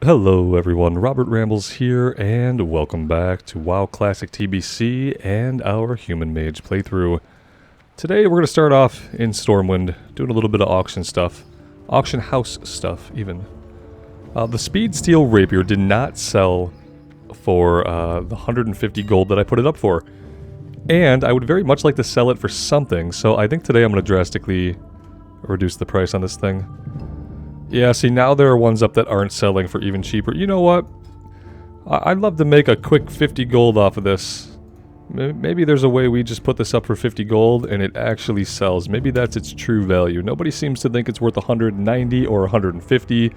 Hello everyone, Robert Rambles here, and welcome back to WoW Classic TBC and our Human Mage playthrough. Today we're going to start off in Stormwind, doing a little bit of auction stuff. Auction house stuff, even. The Speed Steel Rapier did not sell for the 150 gold that I put it up for. And I would very much like to sell it for something, so I think today I'm going to drastically reduce the price on this thing. Yeah, see, now there are ones up that aren't selling for even cheaper. You know what? I'd love to make a quick 50 gold off of this. Maybe there's a way we just put this up for 50 gold and it actually sells. Maybe that's its true value. Nobody seems to think it's worth 190 or 150.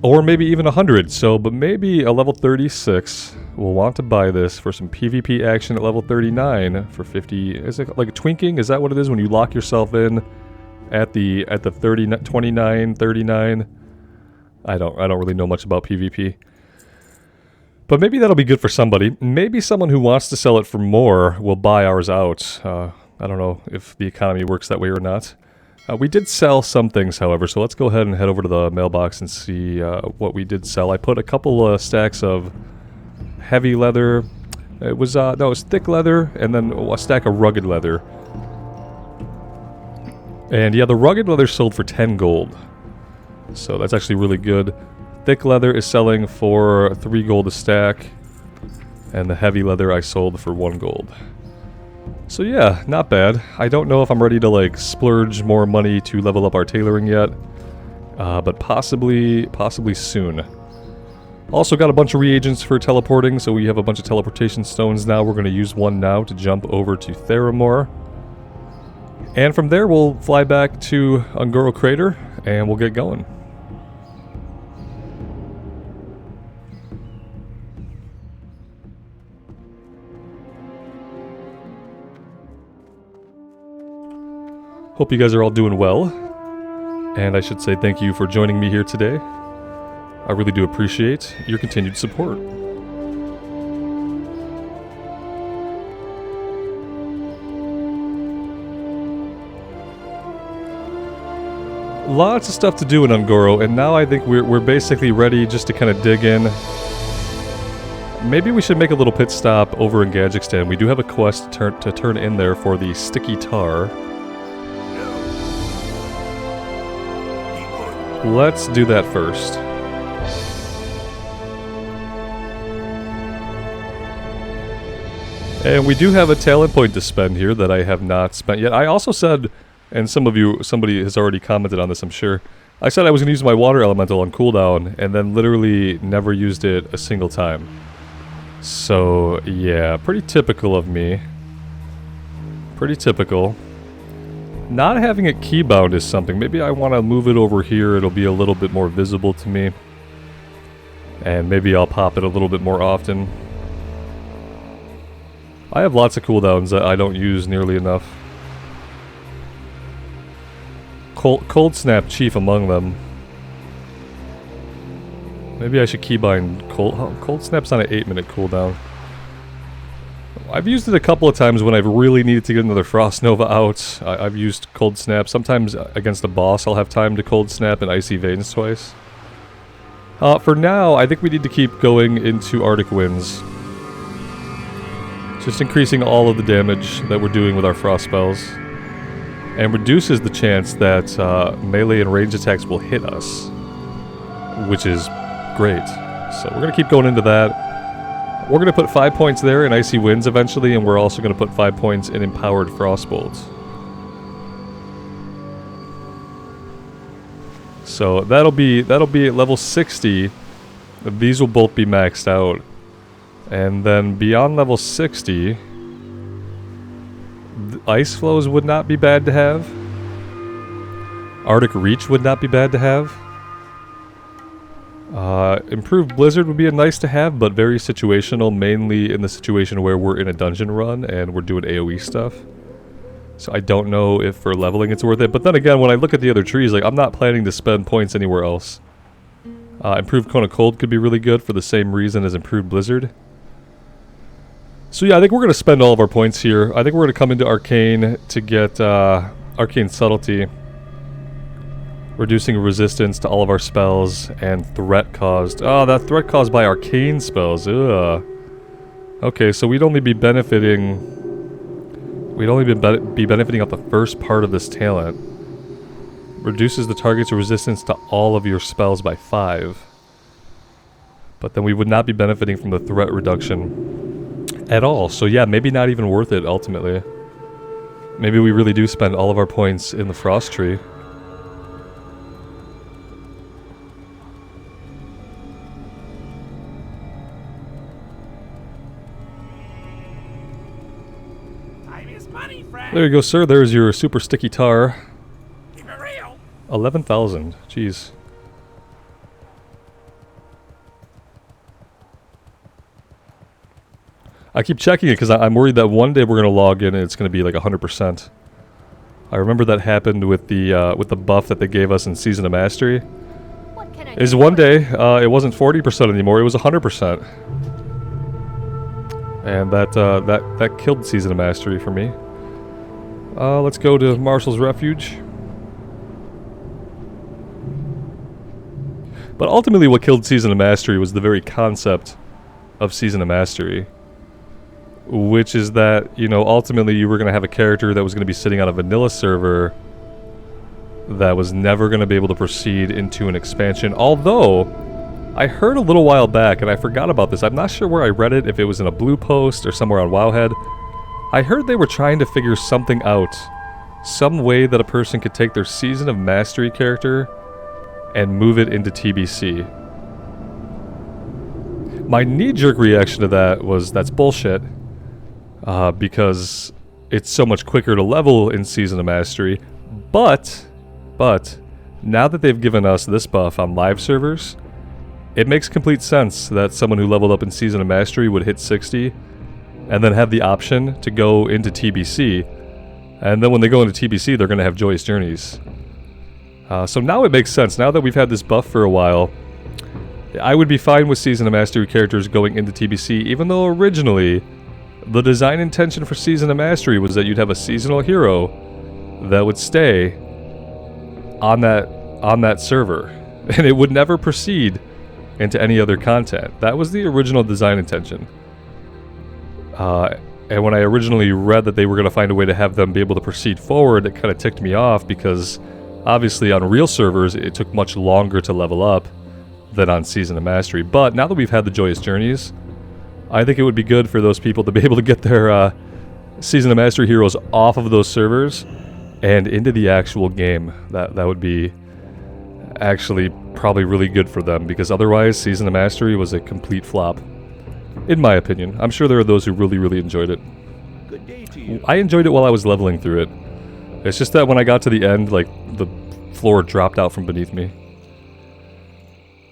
Or maybe even 100. So, but maybe a level 36 will want to buy this for some PvP action at level 39 for 50. Is it like a twinking? Is that what it is when you lock yourself in? At the 29, 39. I don't really know much about PvP. But maybe that'll be good for somebody. Maybe someone who wants to sell it for more will buy ours out. I don't know if the economy works that way or not. We did sell some things, however, so let's go ahead and head over to the mailbox and see what we did sell. I put a couple stacks of heavy leather. It was thick leather, and then a stack of rugged leather. And yeah, the rugged leather sold for 10 gold. So that's actually really good. Thick leather is selling for 3 gold a stack. And the heavy leather I sold for 1 gold. So yeah, not bad. I don't know if I'm ready to like splurge more money to level up our tailoring yet. But possibly soon. Also got a bunch of reagents for teleporting, so we have a bunch of teleportation stones now. We're going to use one now to jump over to Theramore. And from there, we'll fly back to Ungoro Crater, and we'll get going. Hope you guys are all doing well. And I should say thank you for joining me here today. I really do appreciate your continued support. Lots of stuff to do in Ungoro, and now I think we're basically ready just to kind of dig in. Maybe we should make a little pit stop over in Gadgekstan. We do have a quest to turn in there for the sticky tar. Let's do that first. And we do have a talent point to spend here that I have not spent yet. I also said, and somebody has already commented on this, I'm sure. I said I was going to use my water elemental on cooldown, and then literally never used it a single time. So, yeah, pretty typical of me. Pretty typical. Not having it keybound is something. Maybe I want to move it over here. It'll be a little bit more visible to me. And maybe I'll pop it a little bit more often. I have lots of cooldowns that I don't use nearly enough. Cold Snap chief among them. Maybe I should keybind Cold Snap's on an 8-minute cooldown. I've used it a couple of times when I've really needed to get another Frost Nova out. I've used Cold Snap. Sometimes against a boss I'll have time to Cold Snap and Icy Veins twice. For now, I think we need to keep going into Arctic Winds. Just increasing all of the damage that we're doing with our Frost spells. And reduces the chance that melee and range attacks will hit us. Which is great. So we're going to keep going into that. We're going to put 5 points there in Icy Winds eventually, and we're also going to put 5 points in Empowered Frostbolt. So that'll be at level 60. These will both be maxed out. And then beyond level 60... Ice Flows would not be bad to have. Arctic Reach would not be bad to have. Improved Blizzard would be a nice to have, but very situational, mainly in the situation where we're in a dungeon run and we're doing AoE stuff. So I don't know if for leveling it's worth it, but then again, when I look at the other trees, like I'm not planning to spend points anywhere else. Improved Cone of Cold could be really good for the same reason as Improved Blizzard. So yeah, I think we're going to spend all of our points here. I think we're going to come into Arcane to get Arcane Subtlety. We're Reducing resistance to all of our spells and threat caused. Oh, that threat caused by arcane spells. Ugh. Okay, so we'd only be benefiting... We'd only be benefiting off the first part of this talent. Reduces the target's resistance to all of your spells by 5. But then we would not be benefiting from the threat reduction at all. So yeah, maybe not even worth it ultimately. Maybe we really do spend all of our points in the Frost Tree. There you go, sir. There's your super sticky tar. 11,000. Jeez. I keep checking it because I'm worried that one day we're going to log in and it's going to be like 100%. I remember that happened with the buff that they gave us in Season of Mastery. Is one day it wasn't 40% anymore; it was 100%, and that killed Season of Mastery for me. Let's go to Marshall's Refuge. But ultimately, what killed Season of Mastery was the very concept of Season of Mastery. Which is that, you know, ultimately you were going to have a character that was going to be sitting on a vanilla server that was never going to be able to proceed into an expansion. Although, I heard a little while back, and I forgot about this, I'm not sure where I read it, if it was in a blue post or somewhere on Wowhead. I heard they were trying to figure something out. Some way that a person could take their Season of Mastery character and move it into TBC. My knee-jerk reaction to that was, that's bullshit. Because it's so much quicker to level in Season of Mastery. But, now that they've given us this buff on live servers, it makes complete sense that someone who leveled up in Season of Mastery would hit 60, and then have the option to go into TBC, and then when they go into TBC, they're going to have Joyous Journeys. So now it makes sense. Now that we've had this buff for a while, I would be fine with Season of Mastery characters going into TBC, even though originally the design intention for Season of Mastery was that you'd have a seasonal hero that would stay on that server, and it would never proceed into any other content. That was the original design intention. And when I originally read that they were going to find a way to have them be able to proceed forward, it kind of ticked me off because obviously on real servers it took much longer to level up than on Season of Mastery. But now that we've had the Joyous Journeys, I think it would be good for those people to be able to get their Season of Mastery heroes off of those servers and into the actual game. That would be actually probably really good for them, because otherwise Season of Mastery was a complete flop, in my opinion. I'm sure there are those who really, really enjoyed it. Good day to you. I enjoyed it while I was leveling through it. It's just that when I got to the end, like, the floor dropped out from beneath me.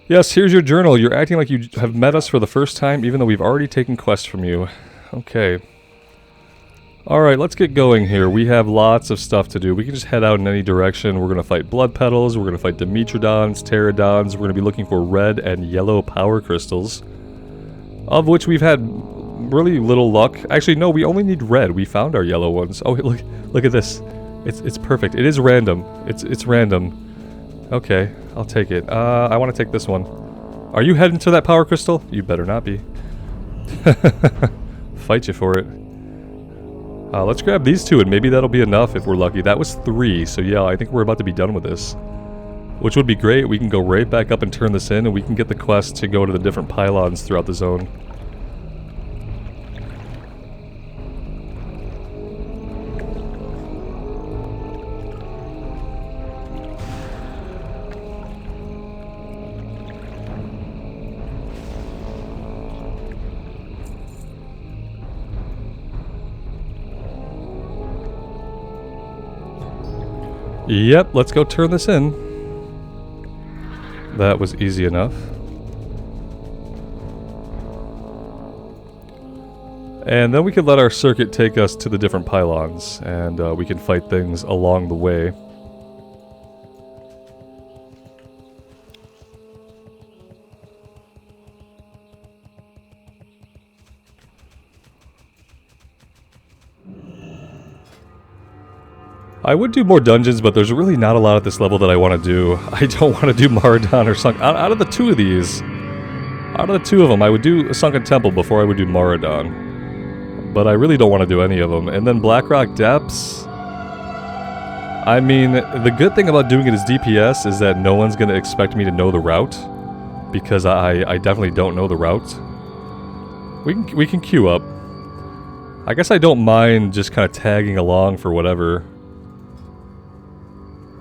Yes, here's your journal. You're acting like you have met us for the first time, even though we've already taken quests from you. Okay. Alright, let's get going here. We have lots of stuff to do. We can just head out in any direction. We're going to fight Blood Petals, we're going to fight Dimetrodons, Pterodons, we're going to be looking for red and yellow power crystals, of which we've had really little luck. Actually, no, we only need red. We found our yellow ones. Oh, look at this. It's perfect. It is random. It's random. Okay, I'll take it. I want to take this one. Are you heading to that power crystal? You better not be. Fight you for it. Let's grab these two, and maybe that'll be enough if we're lucky. That was 3, so yeah, I think we're about to be done with this. Which would be great. We can go right back up and turn this in, and we can get the quest to go to the different pylons throughout the zone. Yep, let's go turn this in. That was easy enough. And then we could let our circuit take us to the different pylons, and we can fight things along the way. I would do more dungeons, but there's really not a lot at this level that I want to do. I don't want to do Maradon or Sunken. Out of the two of these, out of the two of them, I would do a Sunken Temple before I would do Maradon. But I really don't want to do any of them. And then Blackrock Depths. I mean, the good thing about doing it as DPS is that no one's going to expect me to know the route. Because I definitely don't know the route. We can queue up. I guess I don't mind just kind of tagging along for whatever.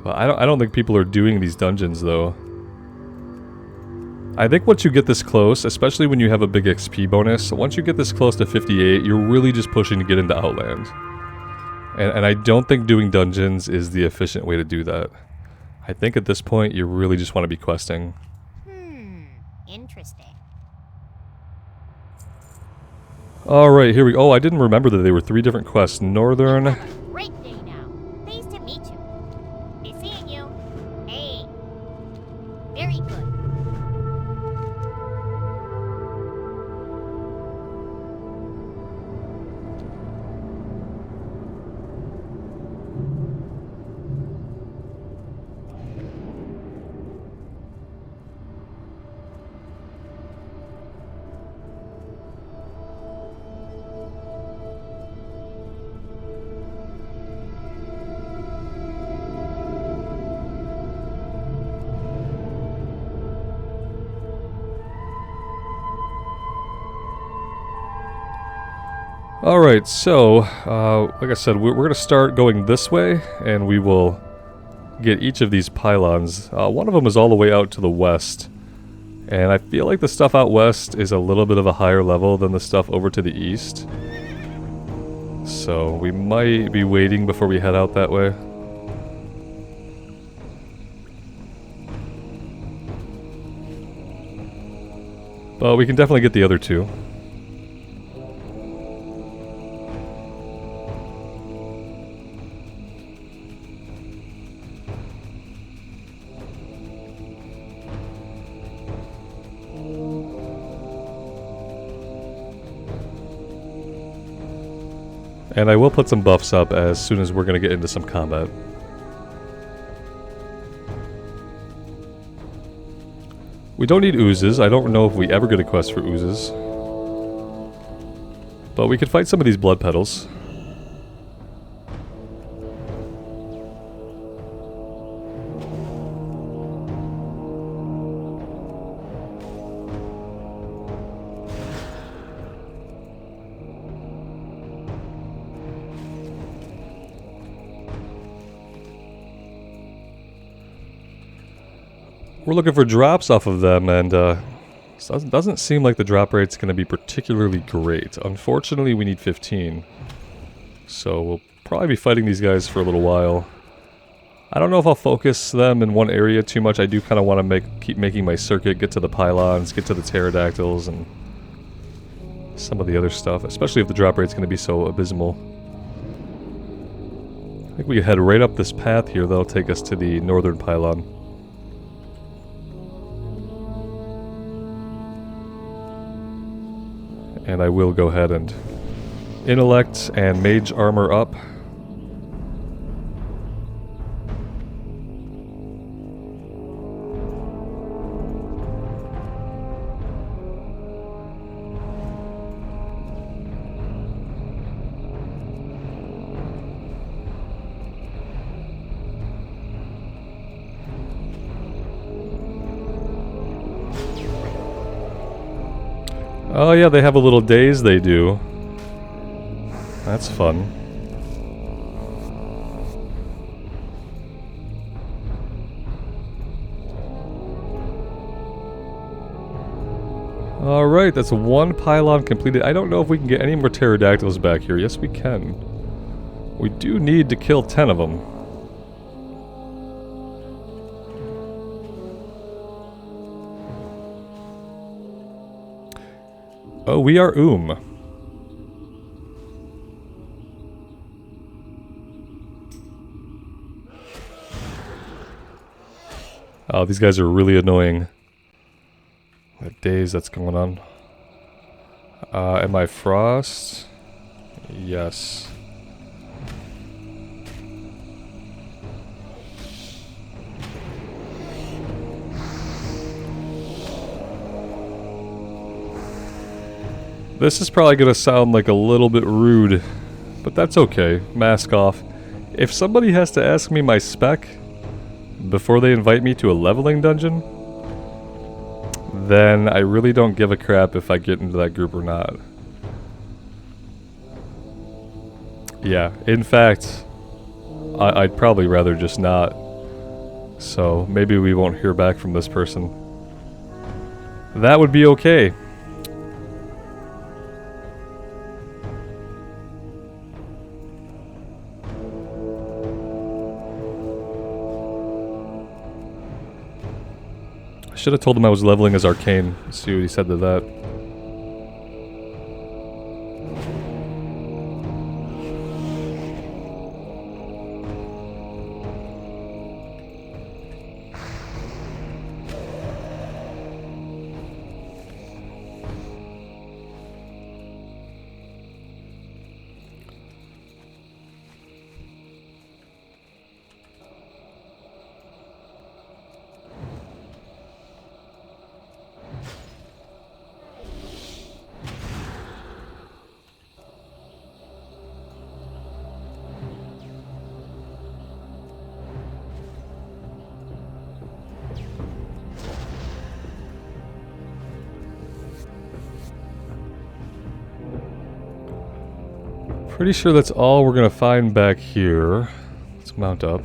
But I don't think people are doing these dungeons though. I think once you get this close, especially when you have a big XP bonus, once you get this close to 58, you're really just pushing to get into Outland. And I don't think doing dungeons is the efficient way to do that. I think at this point you really just want to be questing. Interesting. Alright, here we go. Oh, I didn't remember that they were 3 different quests. Northern... Great day now. Pleased to meet you. Be seeing you. Hey. Very good. Alright, so, like I said, we're going to start going this way, and we will get each of these pylons. One of them is all the way out to the west, and I feel like the stuff out west is a little bit of a higher level than the stuff over to the east. So, we might be waiting before we head out that way. But we can definitely get the other two. And I will put some buffs up as soon as we're going to get into some combat. We don't need oozes. I don't know if we ever get a quest for oozes. But we could fight some of these blood petals. We're looking for drops off of them, and doesn't seem like the drop rate's going to be particularly great. Unfortunately, we need 15. So we'll probably be fighting these guys for a little while. I don't know if I'll focus them in one area too much. I do kind of want to keep making my circuit, get to the pylons, get to the pterodactyls, and some of the other stuff, especially if the drop rate's going to be so abysmal. I think we can head right up this path here. That'll take us to the northern pylon. And I will go ahead and intellect and mage armor up. Oh yeah, they have a little daze they do. That's fun. Alright, that's one pylon completed. I don't know if we can get any more pterodactyls back here. Yes, we can. We do need to kill 10 of them. Oh, we are Oh, these guys are really annoying. What days that's going on. Am I frost? Yes. This is probably going to sound like a little bit rude, but that's okay. Mask off. If somebody has to ask me my spec before they invite me to a leveling dungeon, then I really don't give a crap if I get into that group or not. Yeah, in fact, I'd probably rather just not. So maybe we won't hear back from this person. That would be okay. I should have told him I was leveling as arcane. Let's see what he said to that. Pretty sure that's all we're gonna find back here. Let's mount up.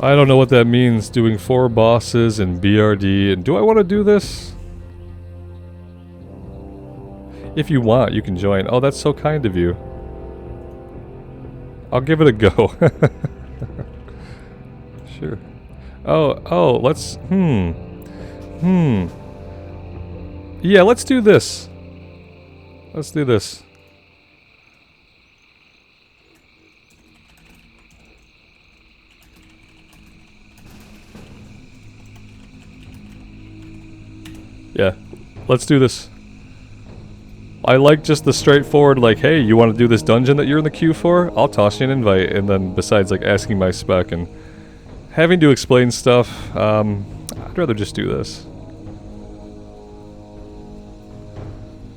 I don't know what that means, doing 4 bosses and BRD, and do I want to do this? If you want, you can join. Oh, that's so kind of you. I'll give it a go. Sure. Oh, let's... Yeah, let's do this. Let's do this. Yeah, let's do this. I like just the straightforward, like, hey, you want to do this dungeon that you're in the queue for? I'll toss you an invite. And then besides, like, asking my spec and having to explain stuff, I'd rather just do this.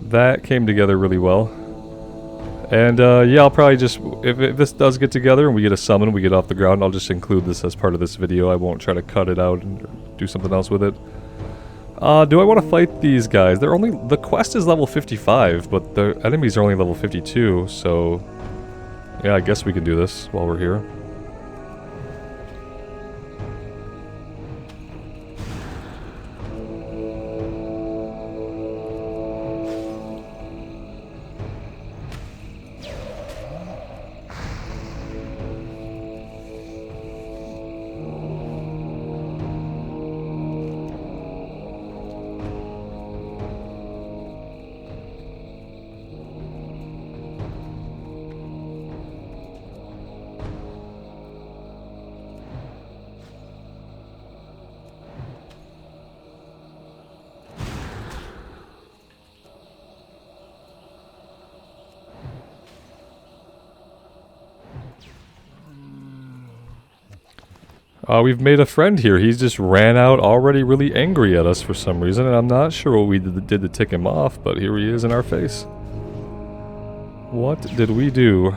That came together really well. And, yeah, I'll probably just, if this does get together and we get a summon, we get off the ground, I'll just include this as part of this video. I won't try to cut it out and do something else with it. Do I want to fight these guys? They're only... The quest is level 55, but the enemies are only level 52, so... Yeah, I guess we can do this while we're here. We've made a friend here. He just ran out already really angry at us for some reason, and I'm not sure what we did to tick him off, but here he is in our face. What did we do?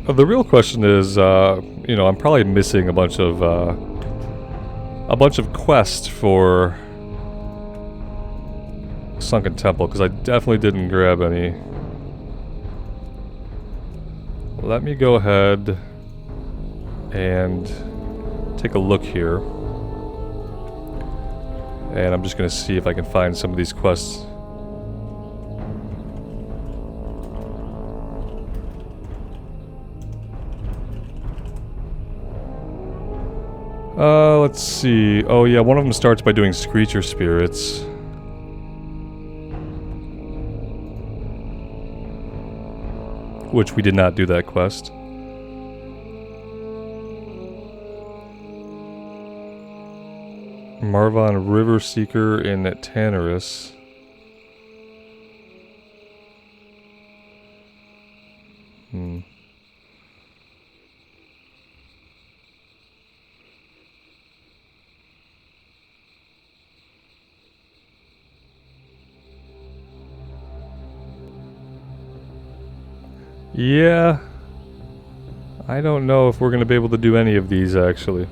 The real question is, you know, I'm probably missing a bunch of quests for Sunken Temple, because I definitely didn't grab any. let me go ahead and take a look here. And I'm just going to see if I can find some of these quests. Let's see. Oh yeah, one of them starts by doing Screecher Spirits. Which we did not do that quest. Marvon River Seeker in Tannerus. Yeah, I don't know if we're going to be able to do any of these, actually.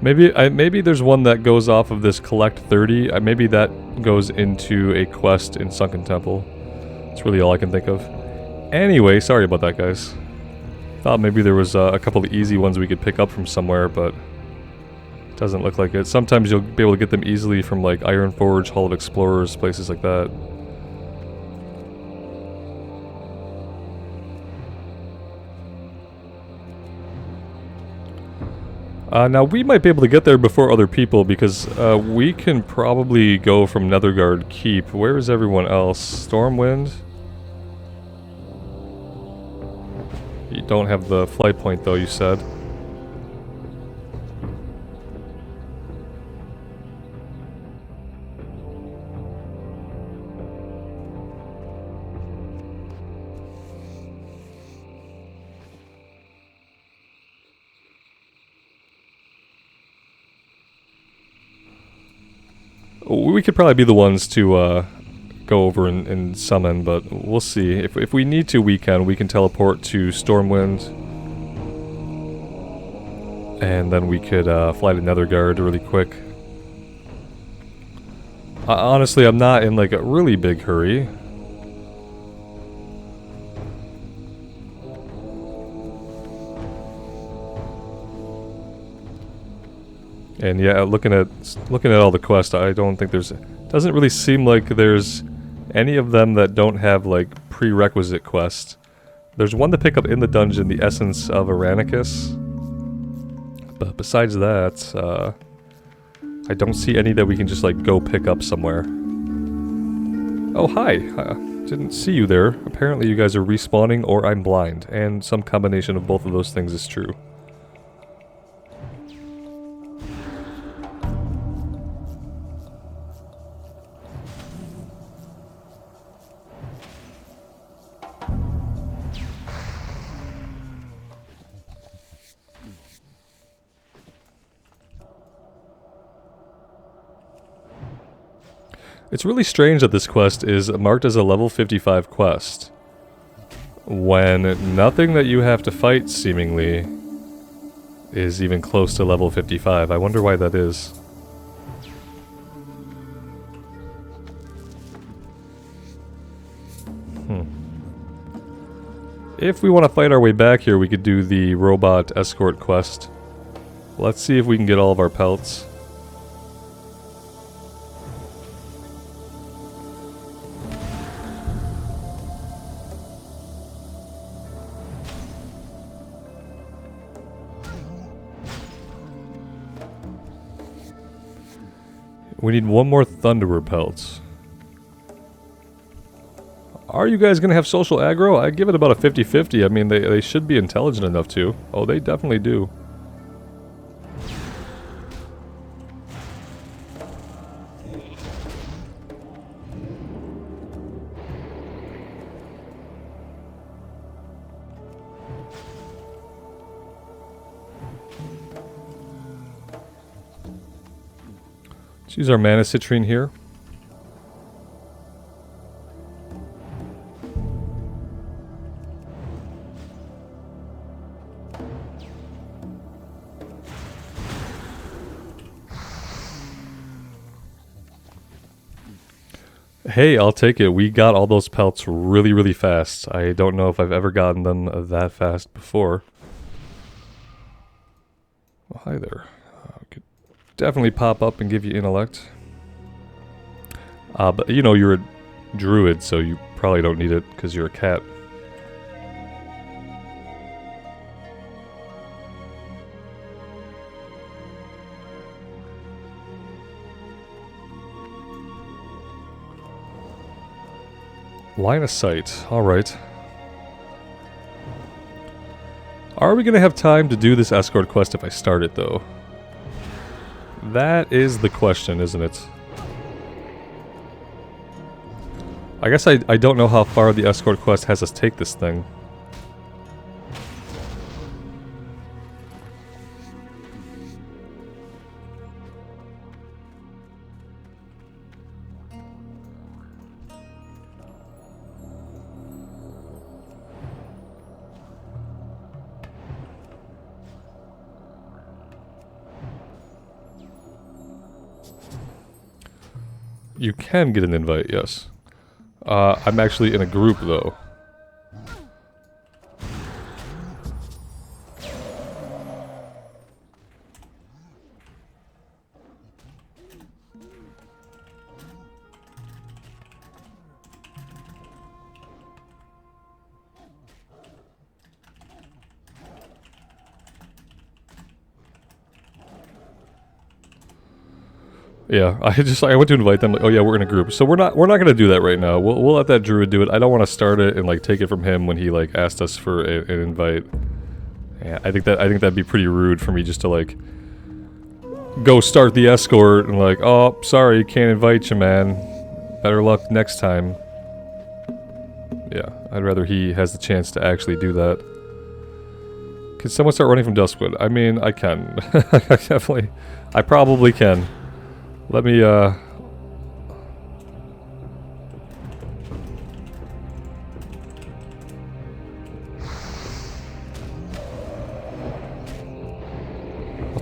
Maybe there's one that goes off of this collect 30. Maybe that goes into a quest in Sunken Temple. That's really all I can think of. Anyway, sorry about that, guys. Thought maybe there was a couple of easy ones we could pick up from somewhere, but it doesn't look like it. Sometimes you'll be able to get them easily from like Ironforge, Hall of Explorers, places like that. Now we might be able to get there before other people because we can probably go from Netherguard Keep. Where is everyone else? Stormwind? You don't have the flight point though, you said. We could probably be the ones to go over and summon, but we'll see. If we need to, we can teleport to Stormwind. And then we could fly to Netherguard really quick. Honestly, I'm not in like a really big hurry. And yeah, looking at all the quests, I don't think doesn't really seem like there's any of them that don't have like prerequisite quests. There's one to pick up in the dungeon, the Essence of Aranicus. But besides that, I don't see any that we can just like go pick up somewhere. Oh hi, didn't see you there. Apparently you guys are respawning or I'm blind, and some combination of both of those things is true. It's really strange that this quest is marked as a level 55 quest, when nothing that you have to fight, seemingly, is even close to level 55. I wonder why that is. If we want to fight our way back here, we could do the robot escort quest. Let's see if we can get all of our pelts. We need one more Thunderer pelts. Are you guys going to have social aggro? I give it about a 50-50. I mean, they should be intelligent enough to. Oh, they definitely do. Let's use our mana citrine here. Hey, I'll take it. We got all those pelts really, really fast. I don't know if I've ever gotten them that fast before. Well, hi there. Could definitely pop up and give you intellect. But you know, you're a druid, so you probably don't need it because you're a cat. Line of sight. Alright. Are we going to have time to do this escort quest if I start it, though? That is the question, isn't it? I guess I don't know how far the escort quest has us take this thing. You can get an invite, yes. I'm actually in a group, though. Yeah, I went to invite them. Like, oh yeah, we're in a group, so we're not gonna do that right now. We'll let that druid do it. I don't want to start it and like take it from him when he like asked us for an invite. Yeah, I think that'd be pretty rude for me just to like go start the escort and like, oh sorry, can't invite you, man. Better luck next time. Yeah, I'd rather he has the chance to actually do that. Can someone start running from Duskwood? I mean, I can. I probably can. Let me, I'll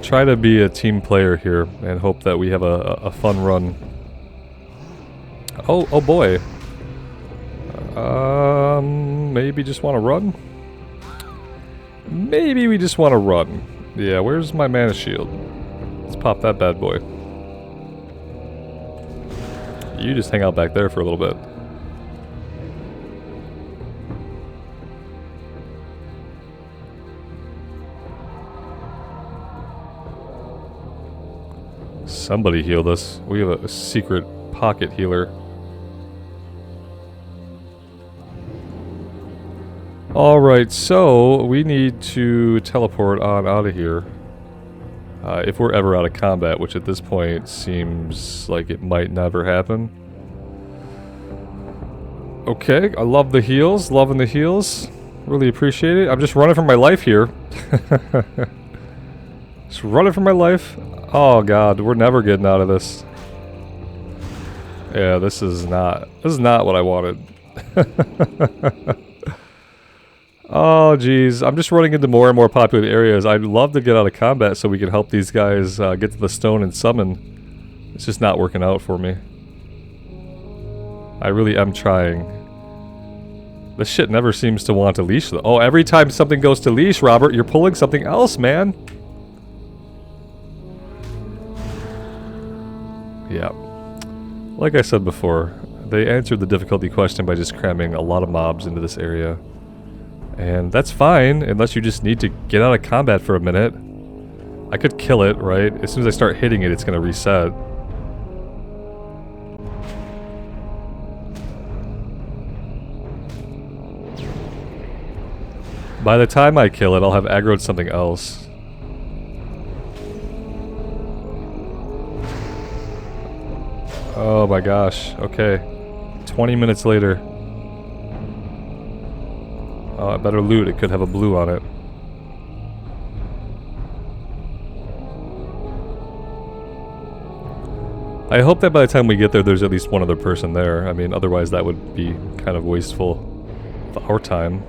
try to be a team player here and hope that we have a fun run. Oh boy. Maybe just want to run? Maybe we just want to run. Yeah, where's my mana shield? Let's pop that bad boy. You just hang out back there for a little bit. Somebody healed us. We have a secret pocket healer. Alright, so we need to teleport on out of here. If we're ever out of combat, which at this point seems like it might never happen. Okay, I love the heals, loving the heals. Really appreciate it. I'm just running for my life here. Just running for my life. Oh god, we're never getting out of this. Yeah, this is not what I wanted. Oh jeez, I'm just running into more and more popular areas. I'd love to get out of combat so we can help these guys get to the stone and summon. It's just not working out for me. I really am trying. This shit never seems to want to leash though. Oh, every time something goes to leash, Robert, you're pulling something else, man. Yeah. Like I said before, they answered the difficulty question by just cramming a lot of mobs into this area. And that's fine, unless you just need to get out of combat for a minute. I could kill it, right? As soon as I start hitting it, it's gonna reset. By the time I kill it, I'll have aggroed something else. Oh my gosh, okay. 20 minutes later. Oh, I better loot, it could have a blue on it. I hope that by the time we get there, there's at least one other person there. I mean, otherwise that would be kind of wasteful of our time.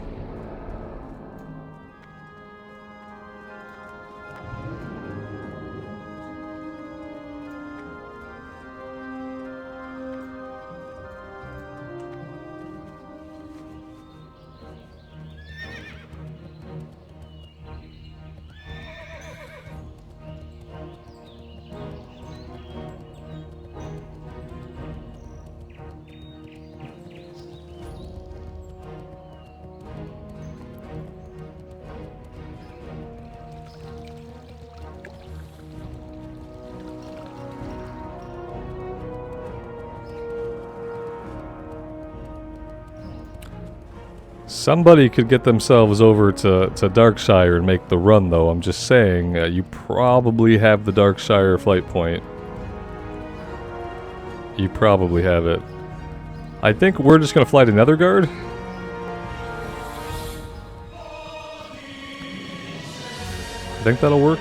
Somebody could get themselves over to Darkshire and make the run, though. I'm just saying, you probably have the Darkshire flight point. You probably have it. I think we're just going to fly to Netherguard. I think that'll work.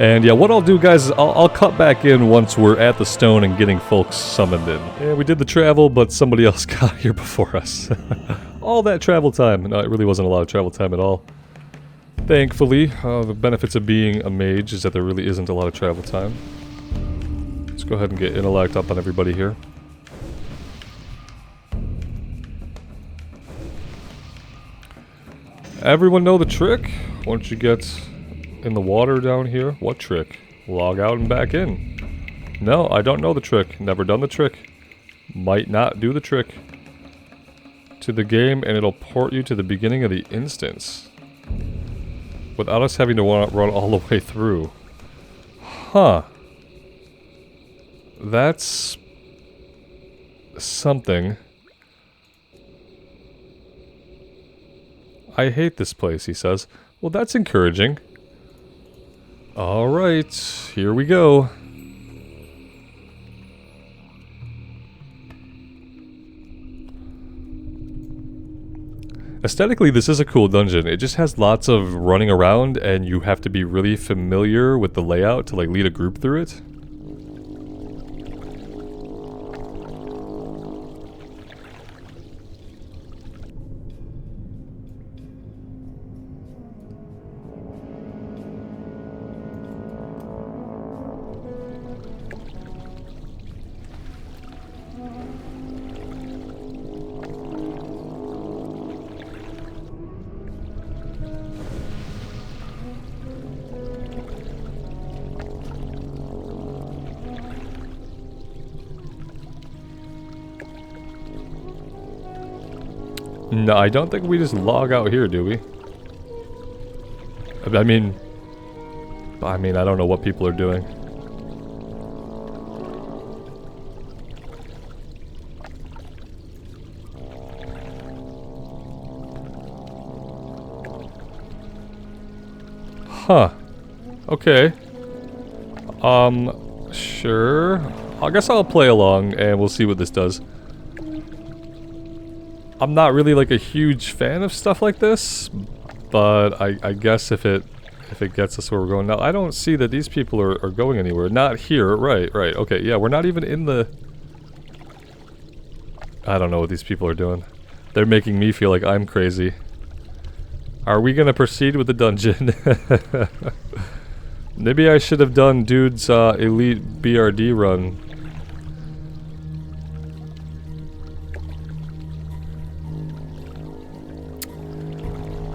And yeah, what I'll do, guys, is I'll cut back in once we're at the stone and getting folks summoned in. Yeah, we did the travel, but somebody else got here before us. All that travel time. No, it really wasn't a lot of travel time at all. Thankfully, the benefits of being a mage is that there really isn't a lot of travel time. Let's go ahead and get intellect up on everybody here. Everyone know the trick? Once you get in the water down here, what trick? Log out and back in. No, I don't know the trick. Never done the trick. Might not do the trick. To the game, and it'll port you to the beginning of the instance. Without us having to run all the way through. Huh. That's something. I hate this place, he says. Well, that's encouraging. Alright, here we go. Aesthetically, this is a cool dungeon. It just has lots of running around, and you have to be really familiar with the layout to like lead a group through it. No, I don't think we just log out here, do we? I mean, I don't know what people are doing. Huh. Okay. Sure. I guess I'll play along and we'll see what this does. I'm not really like a huge fan of stuff like this, but I guess if it gets us where we're going. Now, I don't see that these people are going anywhere. Not here. Right. Okay, yeah, we're not even in the... I don't know what these people are doing. They're making me feel like I'm crazy. Are we gonna proceed with the dungeon? Maybe I should have done dude's elite BRD run.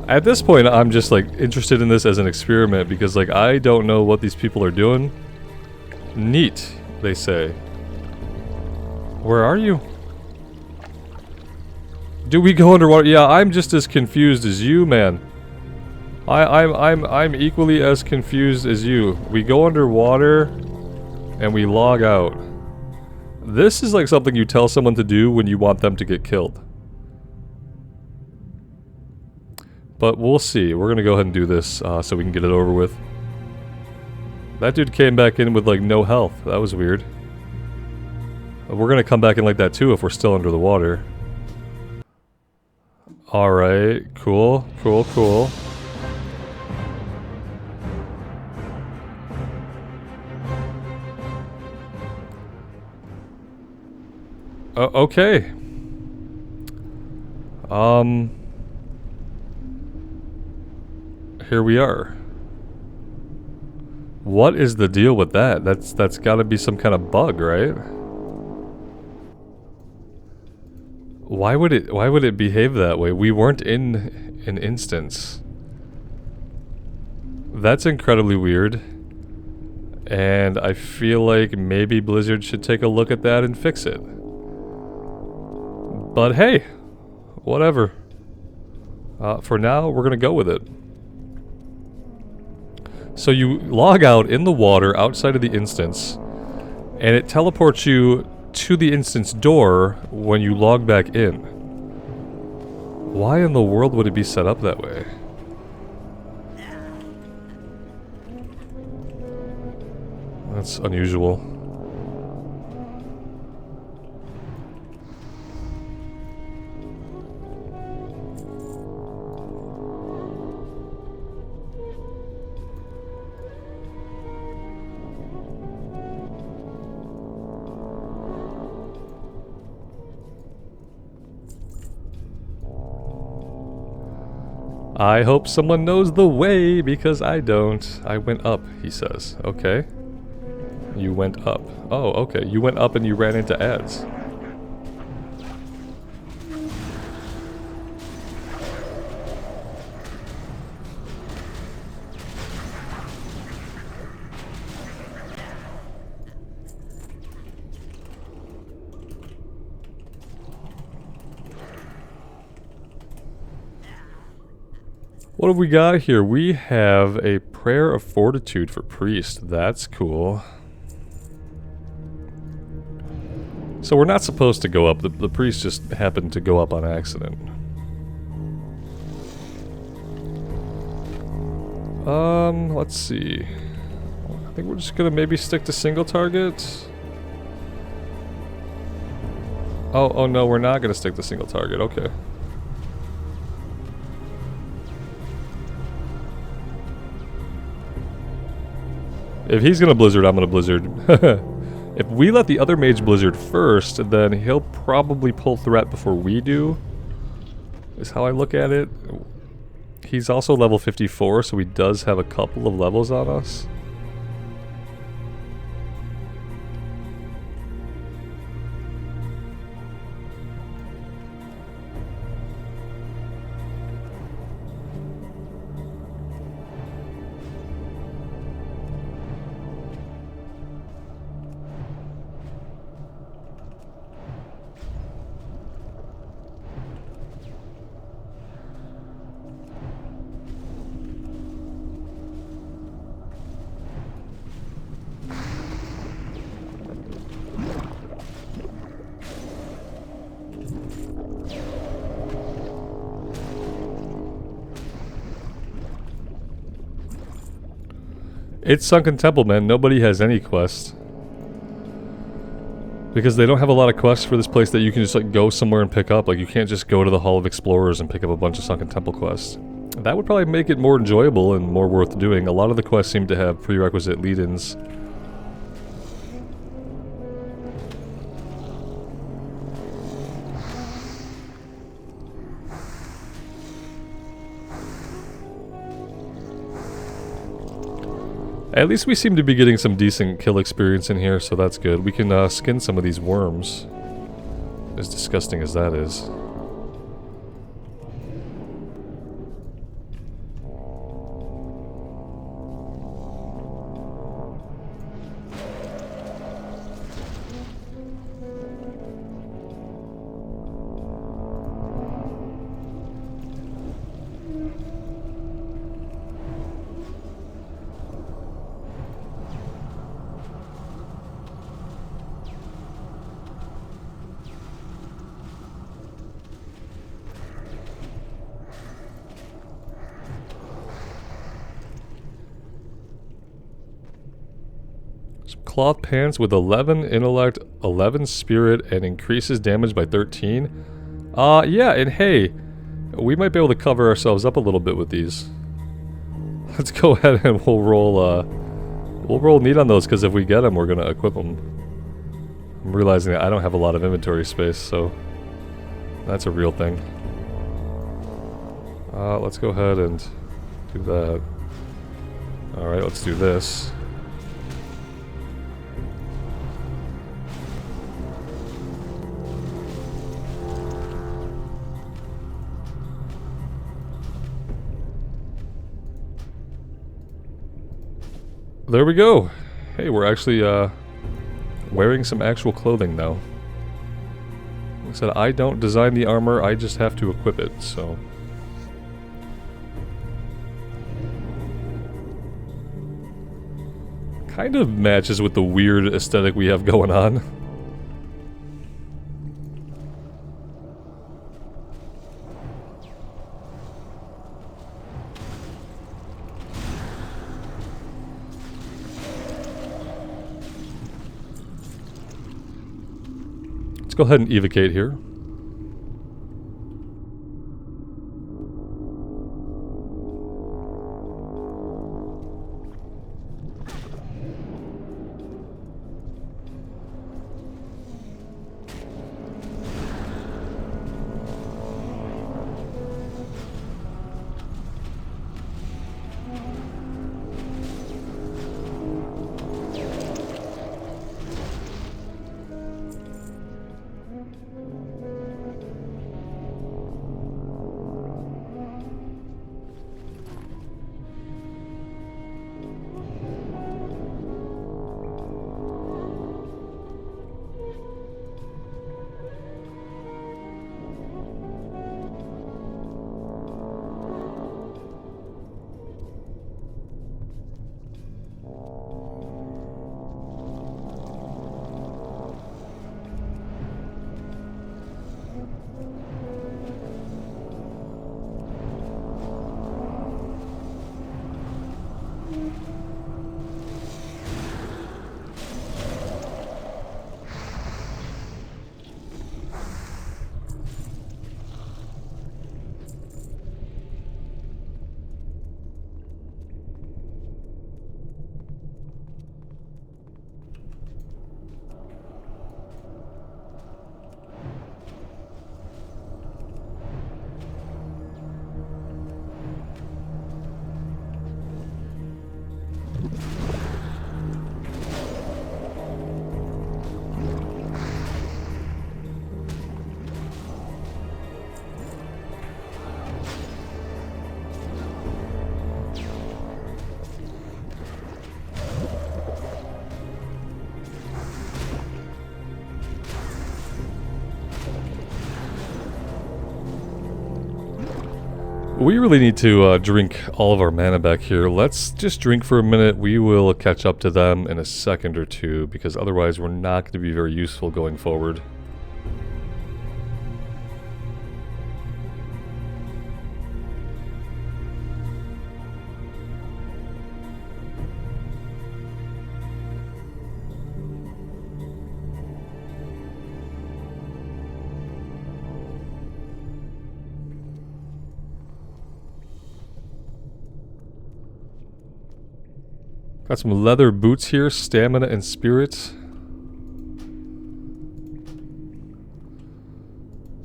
At this point, I'm just like interested in this as an experiment because like I don't know what these people are doing. Neat, they say. Where are you? Do we go underwater? Yeah, I'm just as confused as you, man. I'm equally as confused as you. We go underwater and we log out. This is like something you tell someone to do when you want them to get killed. But we'll see. We're gonna go ahead and do this so we can get it over with. That dude came back in with like no health. That was weird. We're gonna come back in like that too if we're still under the water. Alright, cool. Okay. Here we are. What is the deal with that? That's gotta be some kind of bug, right? Why would it behave that way? We weren't in an instance. That's incredibly weird. And I feel like maybe Blizzard should take a look at that and fix it. But hey, whatever. For now, we're gonna go with it. So you log out in the water outside of the instance, and it teleports you to the instance door when you log back in. Why in the world would it be set up that way? That's unusual. I hope someone knows the way, because I don't. I went up, he says. Okay. You went up. Oh, okay. You went up and you ran into ads. What have we got here? We have a prayer of fortitude for priest. That's cool. So we're not supposed to go up. The priest just happened to go up on accident. Let's see. I think we're just gonna maybe stick to single target. Oh no, we're not gonna stick to single target. Okay. If he's gonna blizzard, I'm gonna blizzard. If we let the other mage blizzard first, then he'll probably pull threat before we do. Is how I look at it. He's also level 54, so he does have a couple of levels on us. It's Sunken Temple, man. Nobody has any quests. Because they don't have a lot of quests for this place that you can just like go somewhere and pick up. Like you can't just go to the Hall of Explorers and pick up a bunch of Sunken Temple quests. That would probably make it more enjoyable and more worth doing. A lot of the quests seem to have prerequisite lead-ins. At least we seem to be getting some decent kill experience in here, so that's good. We can skin some of these worms. As disgusting as that is. Cloth pants with 11 intellect, 11 spirit, and increases damage by 13. Yeah, and hey, we might be able to cover ourselves up a little bit with these. Let's go ahead and we'll roll neat on those, because if we get them, we're gonna equip them. I'm realizing that I don't have a lot of inventory space, so that's a real thing. Let's go ahead and do that. Alright, let's do this. There we go. Hey, we're actually wearing some actual clothing now. Like I said, I don't design the armor, I just have to equip it, so. Kind of matches with the weird aesthetic we have going on. Let's go ahead and evocate here. We really need to drink all of our mana back here. Let's just drink for a minute. We will catch up to them in a second or two, because otherwise we're not going to be very useful going forward. Got some leather boots here, stamina and spirit.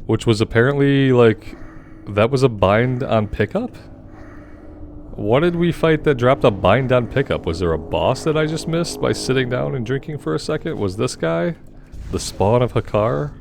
Which was apparently, like, that was a bind on pickup? What did we fight that dropped a bind on pickup? Was there a boss that I just missed by sitting down and drinking for a second? Was this guy the spawn of Hakar?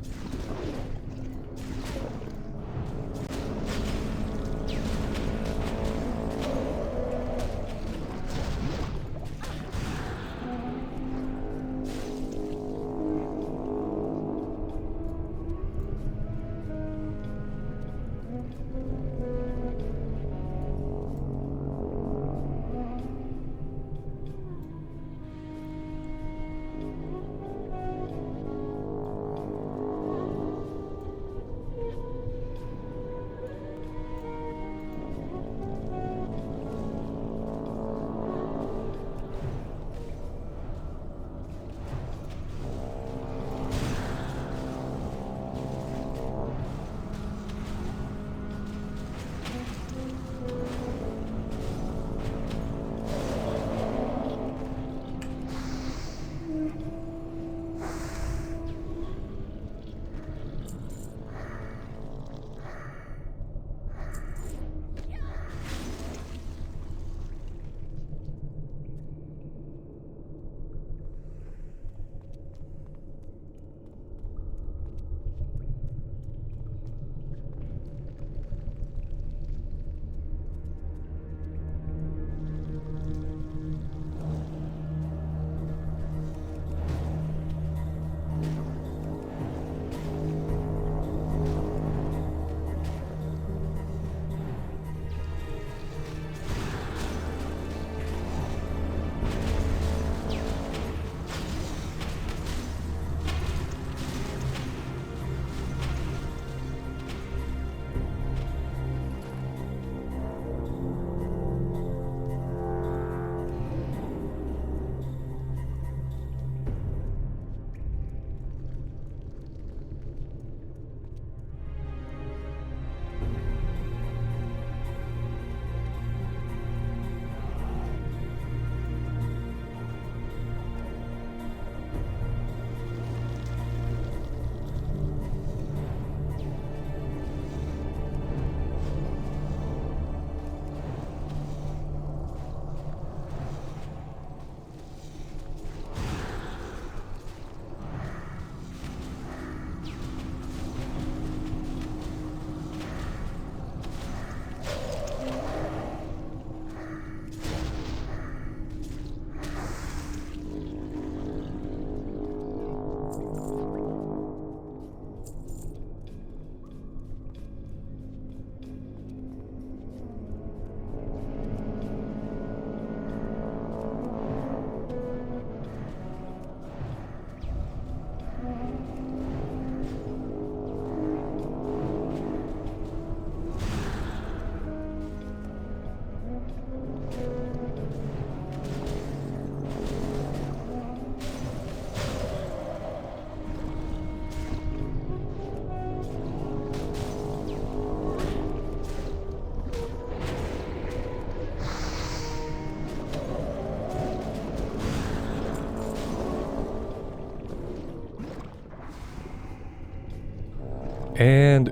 And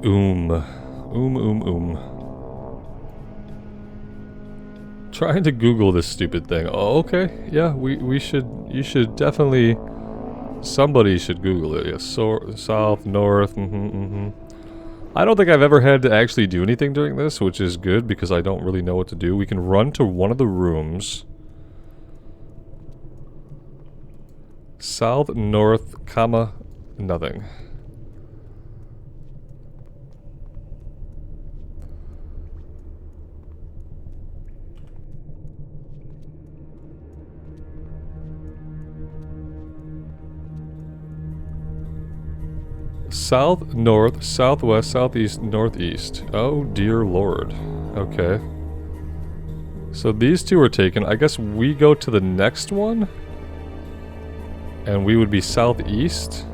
Trying to Google this stupid thing. Oh, okay. Yeah, we should. You should definitely. Somebody should Google it. Yes, south, north. I don't think I've ever had to actually do anything during this, which is good because I don't really know what to do. We can run to one of the rooms. South, north, comma, nothing. South, north, southwest, southeast, northeast. Oh dear lord. Okay. So these two are taken. I guess we go to the next one? And we would be southeast?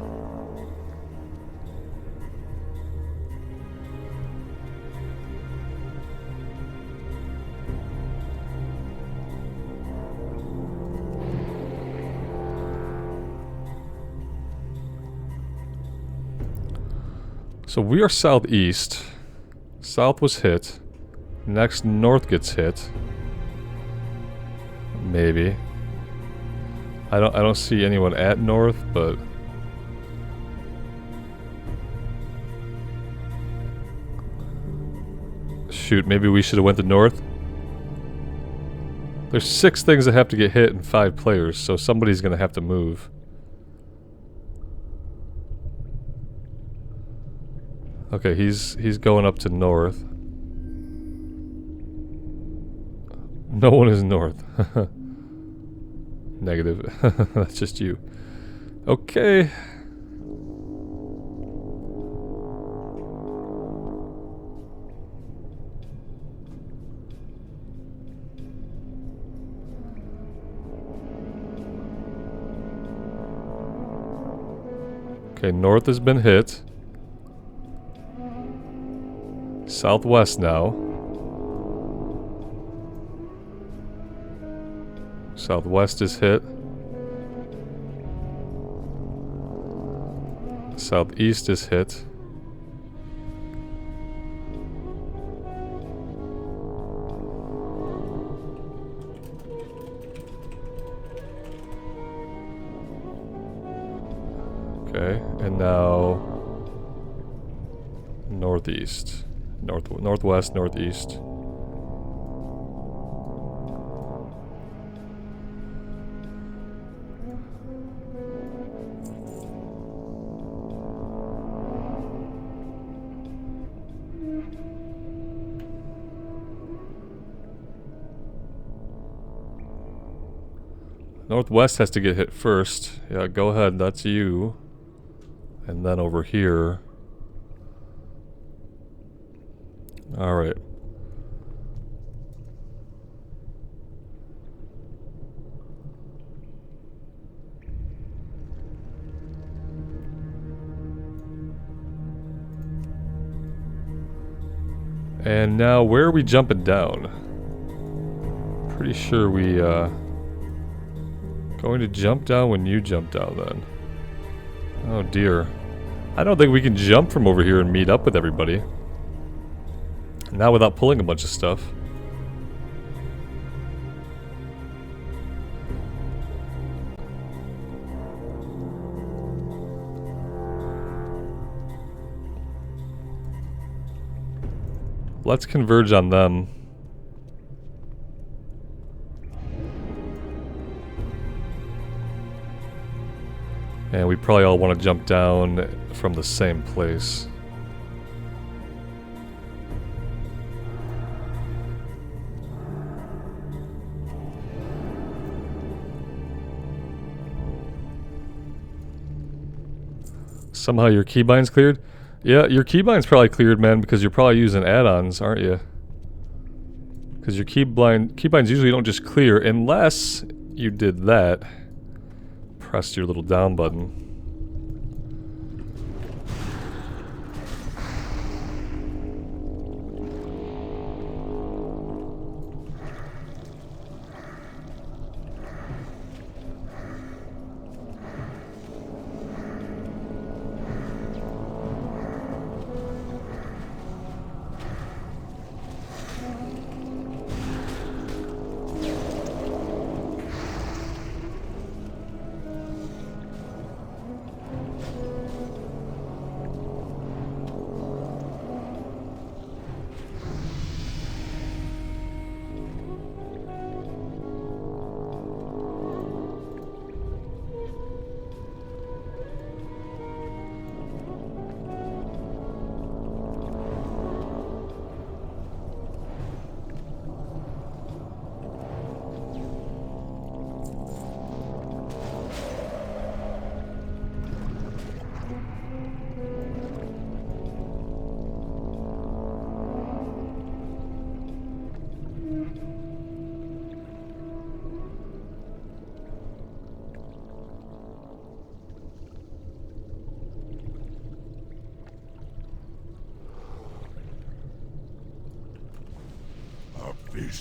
So we are southeast. South was hit. Next, north gets hit. Maybe. I don't see anyone at north, but shoot, maybe we should have went to north. There's 6 things that have to get hit and 5 players, so somebody's gonna have to move. Okay, he's going up to north. No one is north. Negative. That's just you. Okay. Okay, north has been hit. Southwest now. Southwest is hit. Southeast is hit. Okay, and now northeast. Northwest, northeast. Northwest has to get hit first. Yeah, go ahead, that's you. And then over here. Alright. And now, where are we jumping down? Pretty sure we, going to jump down when you jump down then. Oh dear. I don't think we can jump from over here and meet up with everybody. Not without pulling a bunch of stuff. Let's converge on them. And we probably all want to jump down from the same place. Somehow your keybind's cleared? Yeah, your keybind's probably cleared, man, because you're probably using add-ons, aren't you? Because your keybinds usually don't just clear unless you did that. Pressed your little down button.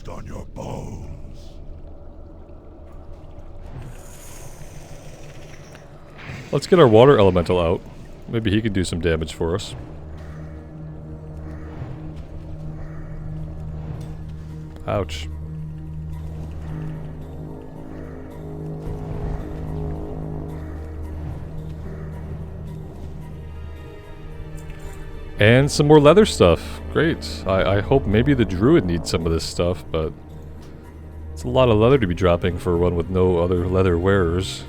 feast on your bones. Let's get our water elemental out. Maybe he could do some damage for us. Ouch. And some more leather stuff. Great. I hope maybe the druid needs some of this stuff, but it's a lot of leather to be dropping for one with no other leather wearers.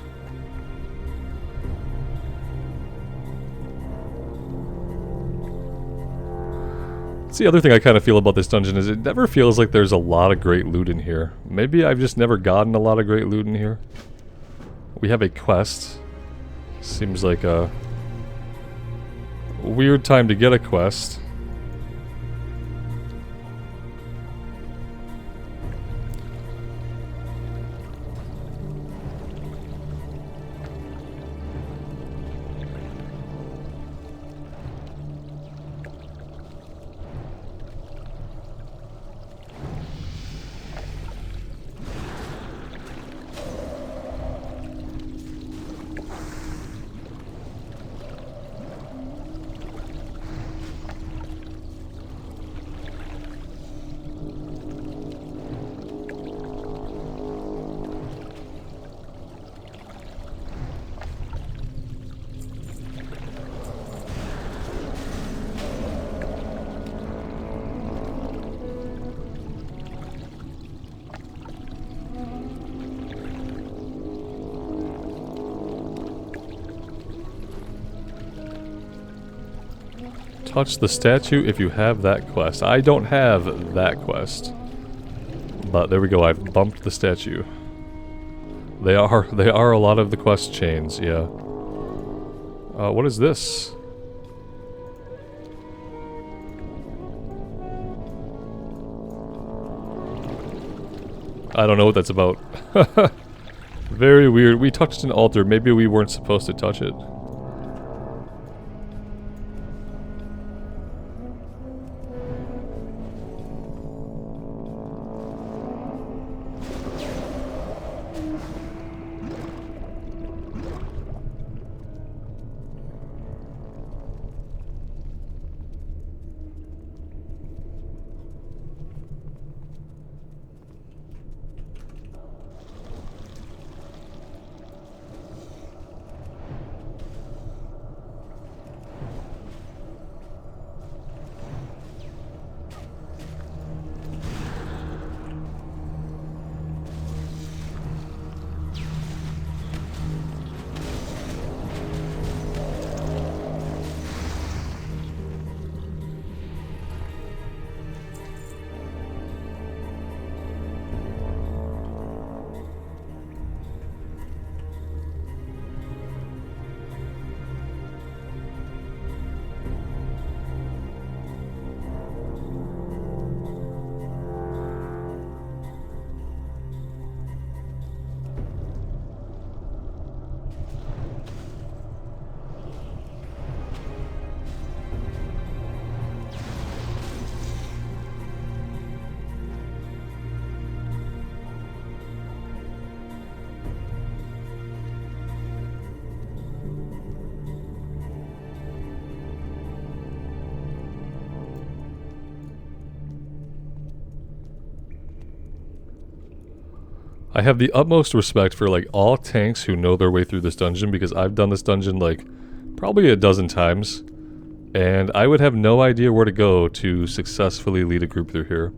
That's the other thing I kind of feel about this dungeon is it never feels like there's a lot of great loot in here. Maybe I've just never gotten a lot of great loot in here. We have a quest. Seems like a weird time to get a quest. Touch the statue if you have that quest. I don't have that quest. But there we go, I've bumped the statue. They are a lot of the quest chains, yeah. What is this? I don't know what that's about. Very weird. We touched an altar. Maybe we weren't supposed to touch it. I have the utmost respect for like all tanks who know their way through this dungeon because I've done this dungeon like probably a dozen times and I would have no idea where to go to successfully lead a group through here.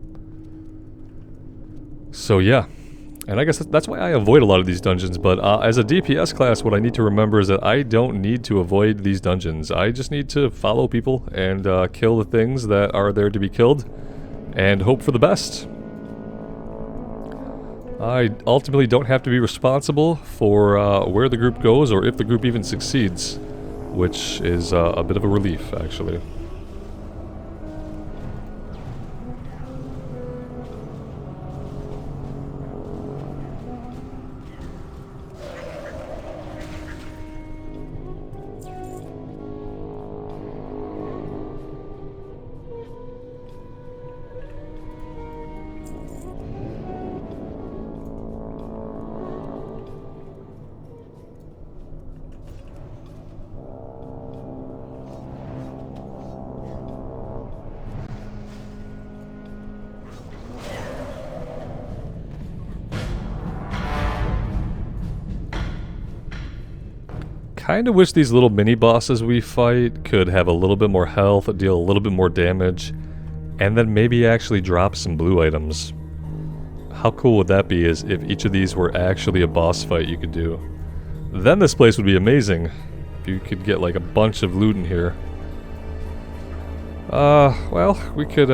So yeah, and I guess that's why I avoid a lot of these dungeons, but as a DPS class what I need to remember is that I don't need to avoid these dungeons. I just need to follow people and kill the things that are there to be killed and hope for the best. I ultimately don't have to be responsible for where the group goes or if the group even succeeds, which is a bit of a relief, actually. kind of wish these little mini bosses we fight could have a little bit more health, deal a little bit more damage, and then maybe actually drop some blue items. How cool would that be is if each of these were actually a boss fight you could do. Then this place would be amazing. If you could get like a bunch of loot in here. Well, we could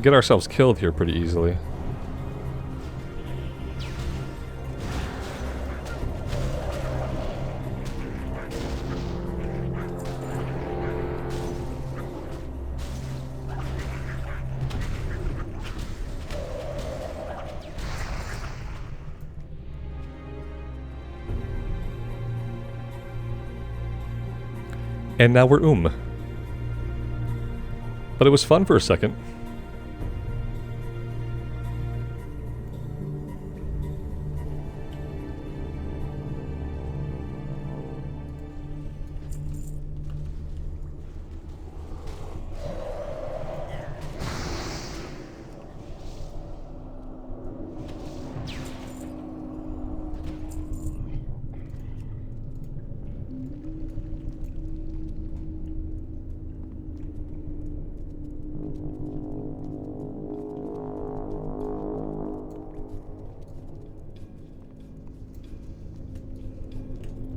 get ourselves killed here pretty easily. And now we're But it was fun for a second.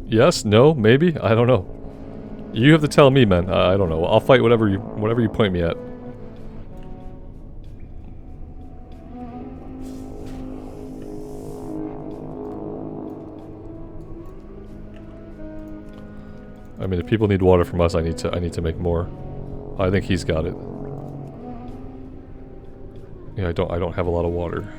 Yes? No? Maybe? I don't know. You have to tell me, man. I don't know. I'll fight whatever you point me at. I mean, if people need water from us, I need to make more. I think he's got it. Yeah, I don't have a lot of water.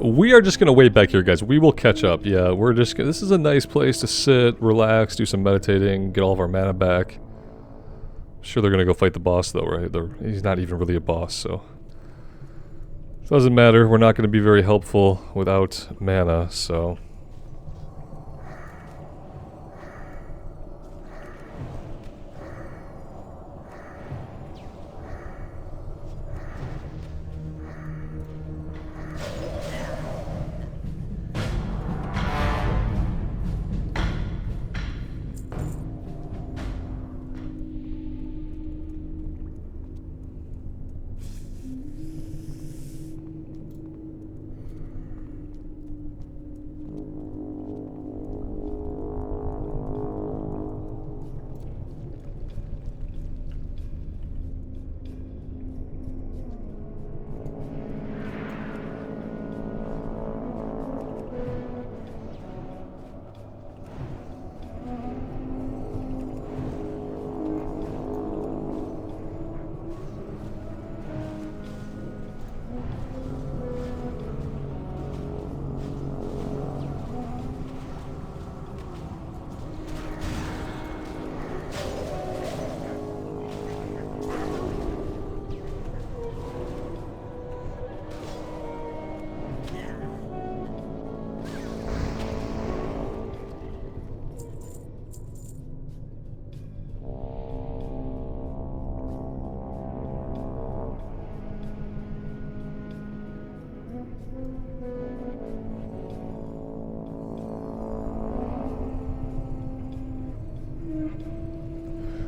We are just going to wait back here, guys. We will catch up. Yeah, we're just this is a nice place to sit, relax, do some meditating, get all of our mana back. Sure, they're going to go fight the boss, though, right? He's not even really a boss, so... Doesn't matter. We're not going to be very helpful without mana, so...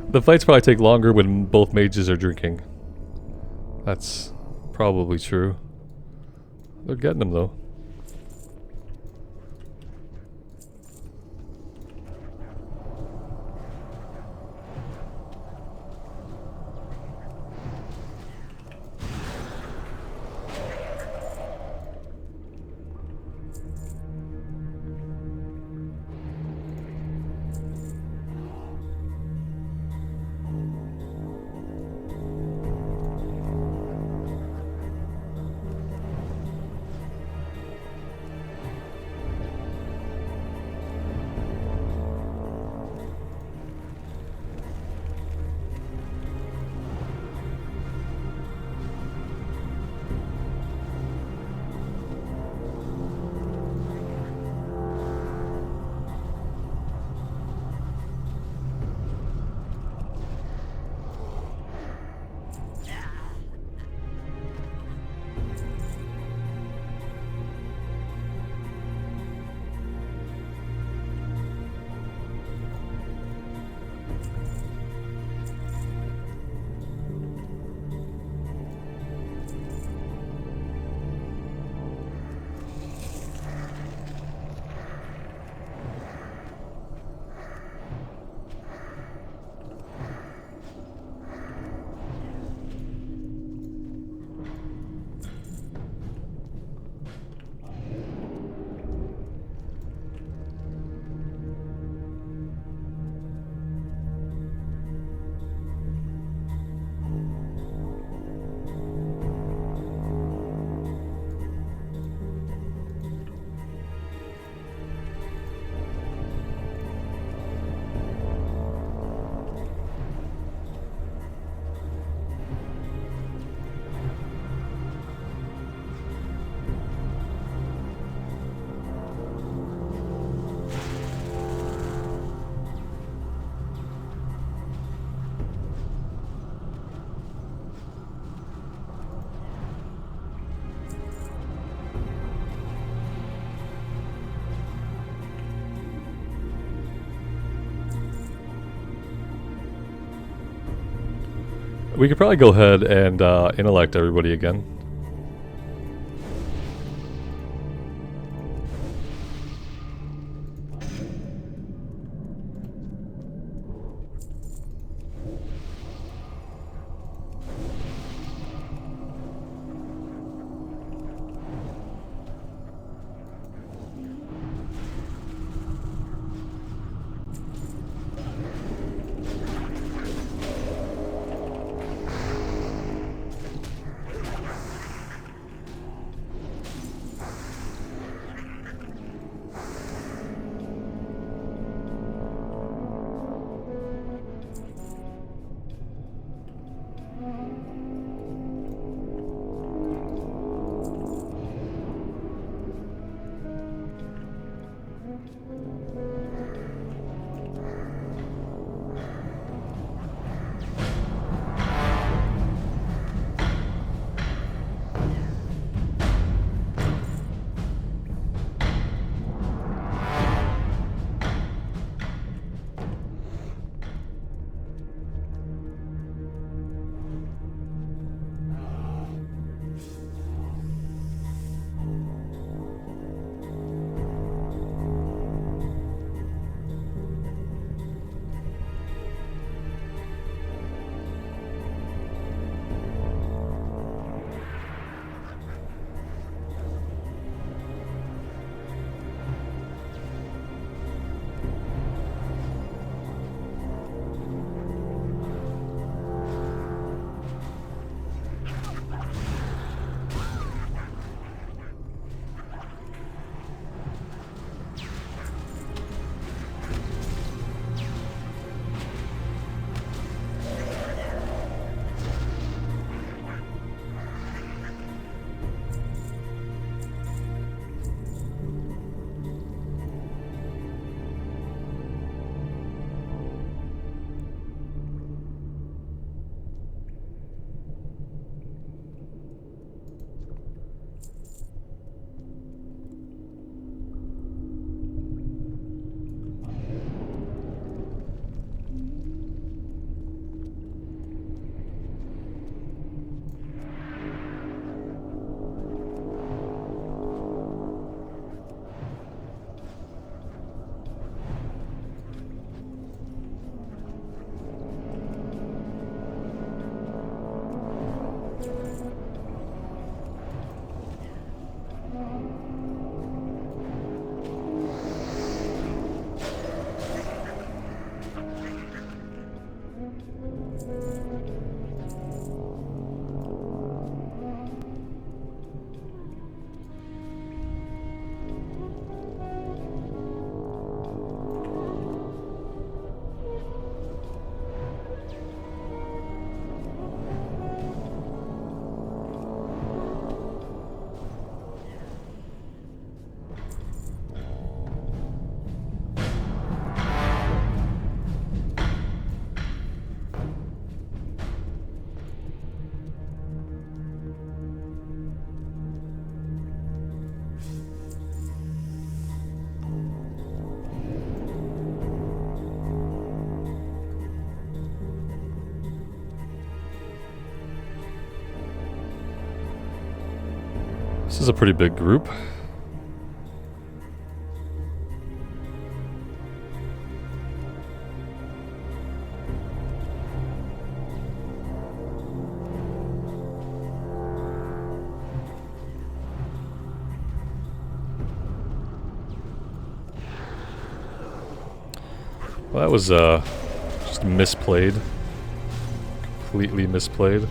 The fights probably take longer when both mages are drinking. That's probably true. They're getting them, though. We could probably go ahead and intellect everybody again. This is a pretty big group. Well, that was just misplayed. Completely misplayed.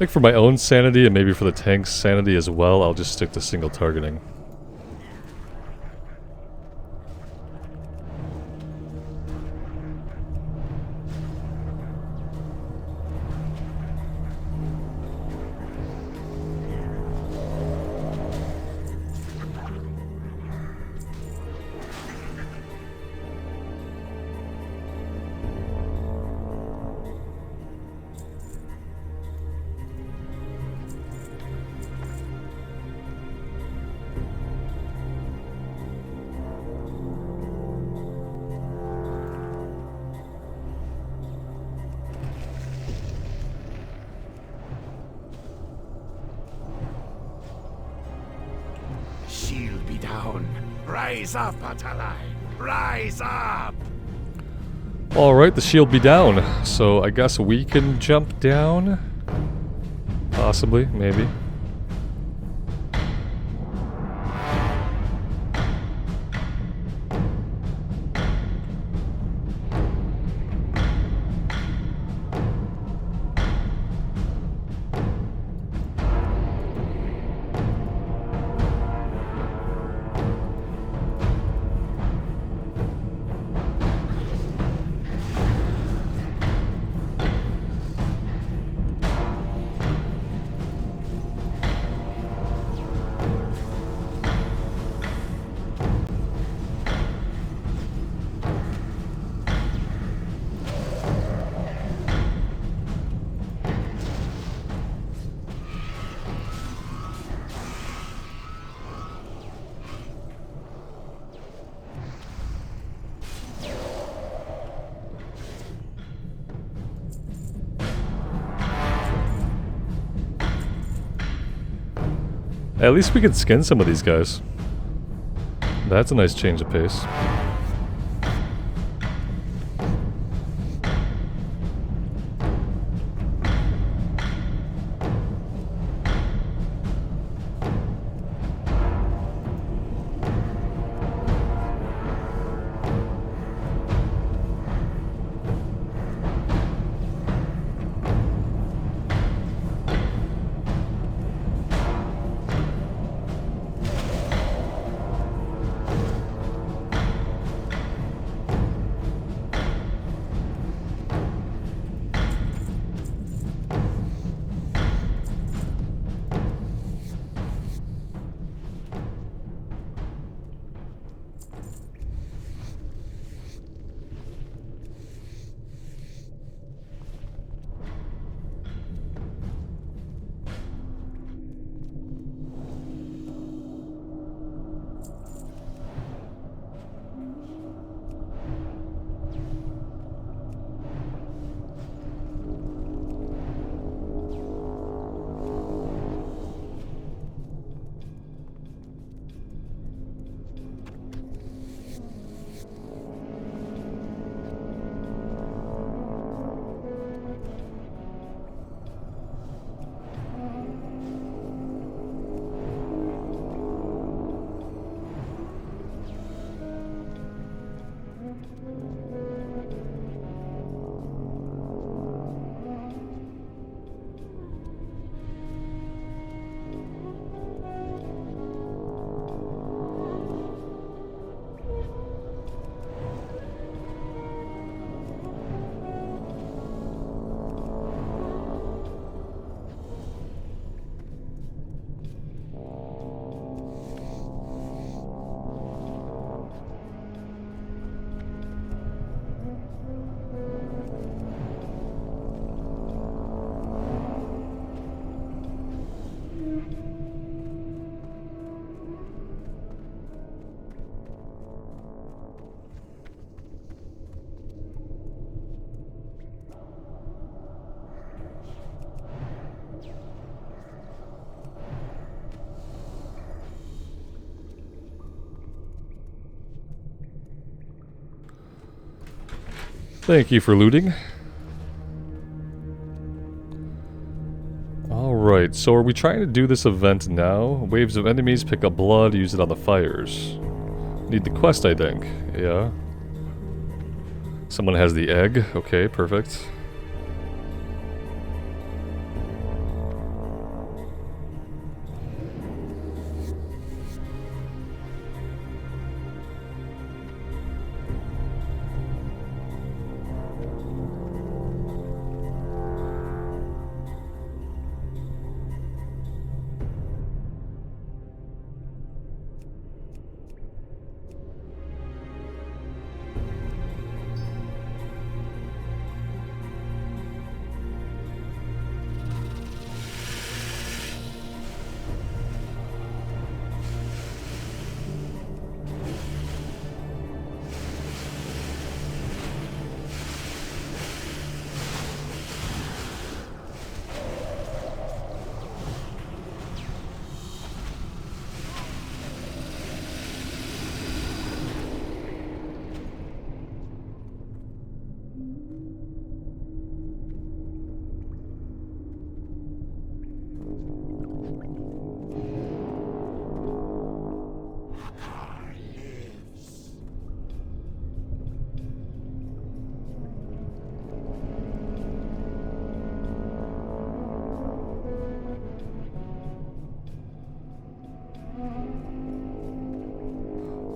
think for my own sanity and maybe for the tank's sanity as well, I'll just stick to single targeting. Shield be down. Rise up, Atalai. Rise up. Alright, the shield be down. So I guess we can jump down? Possibly, maybe. At least we can skin some of these guys. That's a nice change of pace. Thank you for looting. Alright, so are we trying to do this event now? Waves of enemies pick up blood, use it on the fires. Need the quest, I think. Yeah. Someone has the egg. Okay, perfect.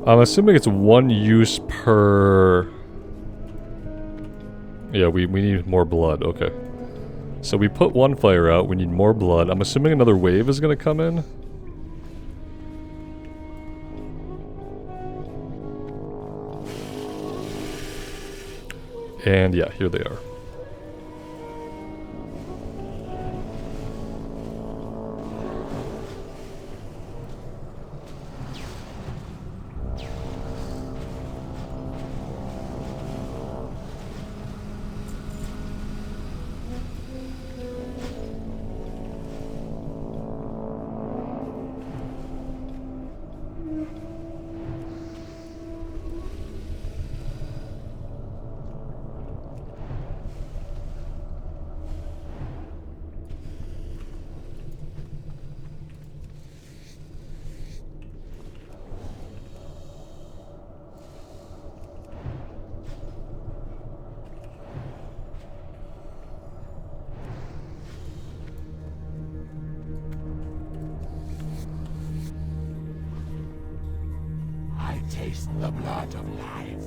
I'm assuming it's one use per... Yeah, we need more blood. Okay. So we put one fire out. We need more blood. I'm assuming another wave is going to come in. And yeah, here they are. I taste the blood of life.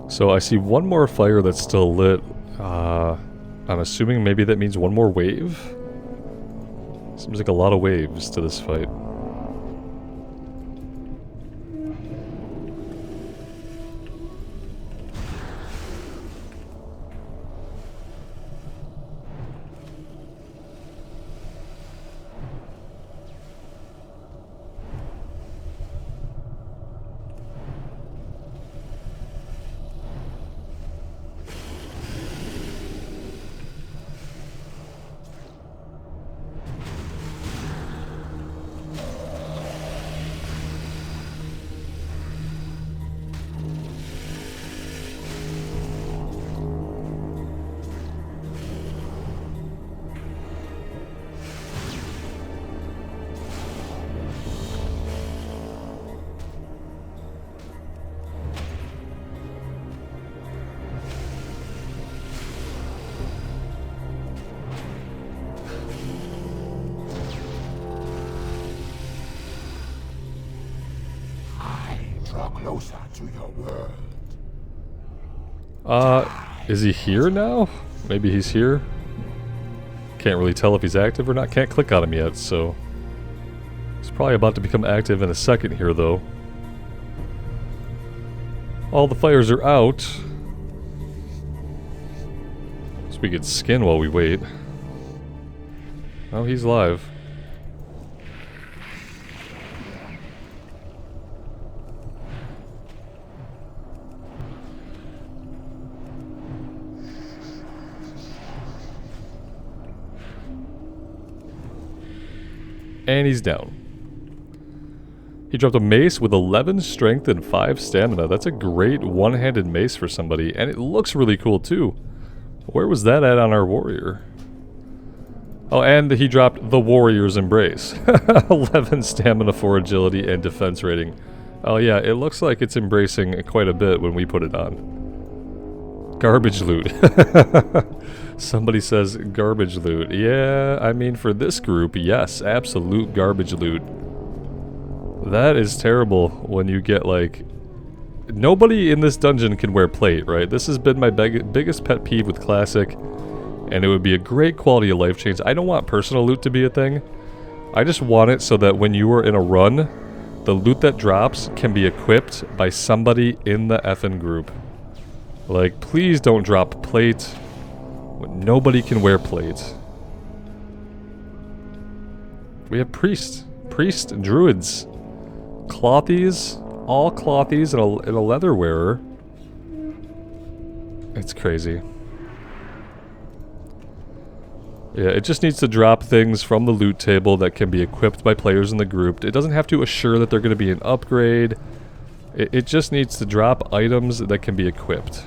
So I see one more fire that's still lit. I'm assuming maybe that means one more wave? Seems like a lot of waves to this fight. Draw closer to your world. Is he here now? Maybe he's here? Can't really tell if he's active or not. Can't click on him yet, so... He's probably about to become active in a second here, though. All the fires are out. So we can skin while we wait. Oh, he's live. And he's down. He dropped a mace with 11 strength and 5 stamina. That's a great one-handed mace for somebody, and it looks really cool too. Where was that at on our warrior? Oh, and he dropped the Warrior's Embrace. 11 stamina, 4 agility, and defense rating. Oh yeah, it looks like it's embracing quite a bit when we put it on. Garbage loot. Somebody says garbage loot. Yeah, I mean for this group, yes, absolute garbage loot. That is terrible when you get like... Nobody in this dungeon can wear plate, right? This has been my biggest pet peeve with Classic, and it would be a great quality of life change. I don't want personal loot to be a thing. I just want it so that when you are in a run, the loot that drops can be equipped by somebody in the effing group. Like, please don't drop plate. Nobody can wear plate. We have priest, druids, clothies, all clothies, and a leather wearer. It's crazy. Yeah, it just needs to drop things from the loot table that can be equipped by players in the group. It doesn't have to assure that they're going to be an upgrade. It just needs to drop items that can be equipped.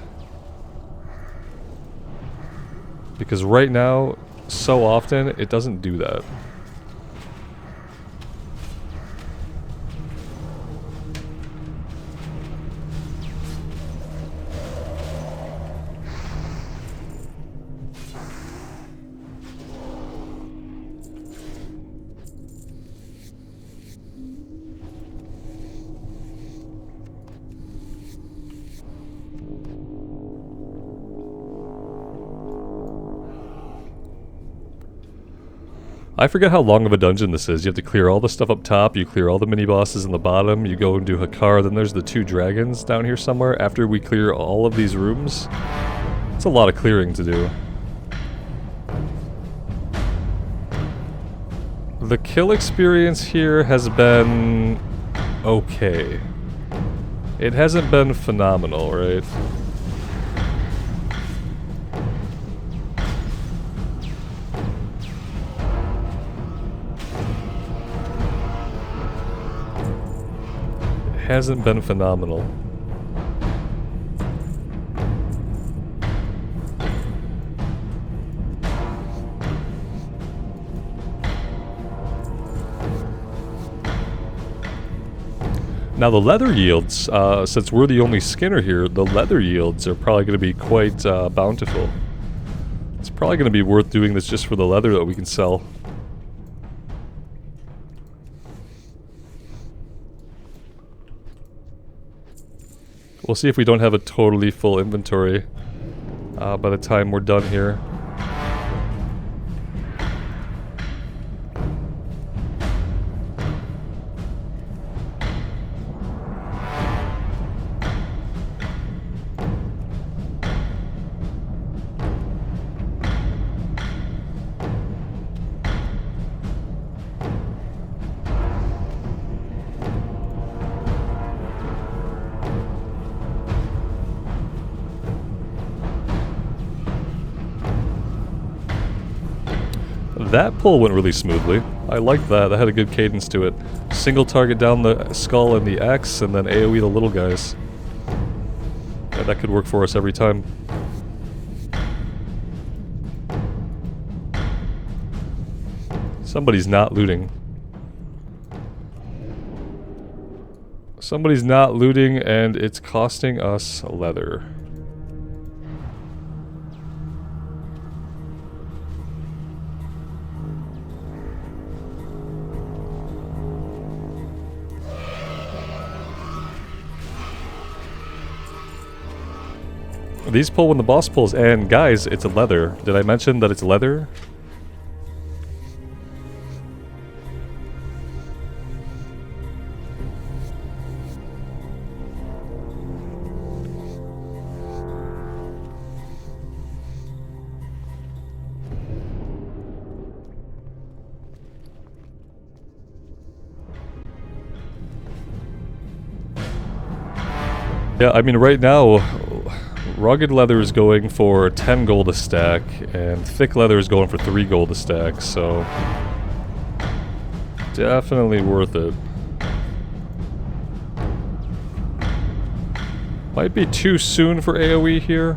Because right now, so often, it doesn't do that. I forget how long of a dungeon this is. You have to clear all the stuff up top, you clear all the mini-bosses in the bottom, you go and do Hakar, then there's the 2 dragons down here somewhere after we clear all of these rooms. It's a lot of clearing to do. The kill experience here has been... okay. It hasn't been phenomenal, right? Hasn't been phenomenal. Now the leather yields, since we're the only skinner here, the leather yields are probably going to be quite bountiful. It's probably going to be worth doing this just for the leather that we can sell. We'll see if we don't have a totally full inventory by the time we're done here. That pull went really smoothly. I liked that. That had a good cadence to it. Single target down the skull and the X, and then AoE the little guys. Yeah, that could work for us every time. Somebody's not looting. Somebody's not looting, and it's costing us leather. These pull when the boss pulls, and guys, it's a leather. Did I mention that it's leather? Yeah, I mean right now, rugged leather is going for 10 gold a stack, and thick leather is going for 3 gold a stack, so... Definitely worth it. Might be too soon for AoE here.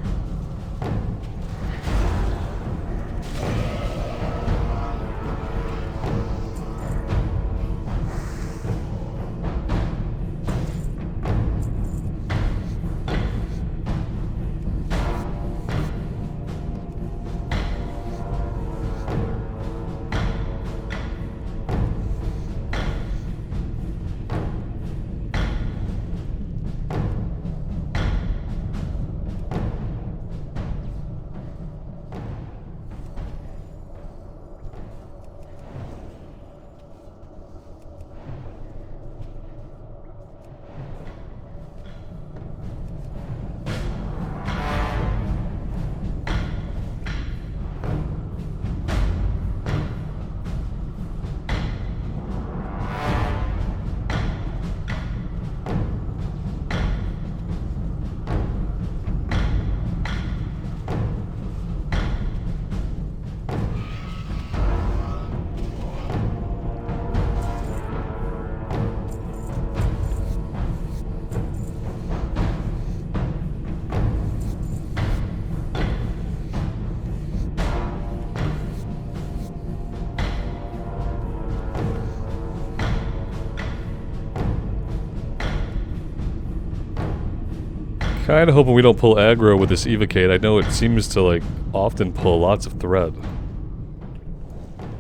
Kinda hoping we don't pull aggro with this Evocate. I know it seems to, like, often pull lots of threat.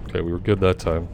Okay, we were good that time.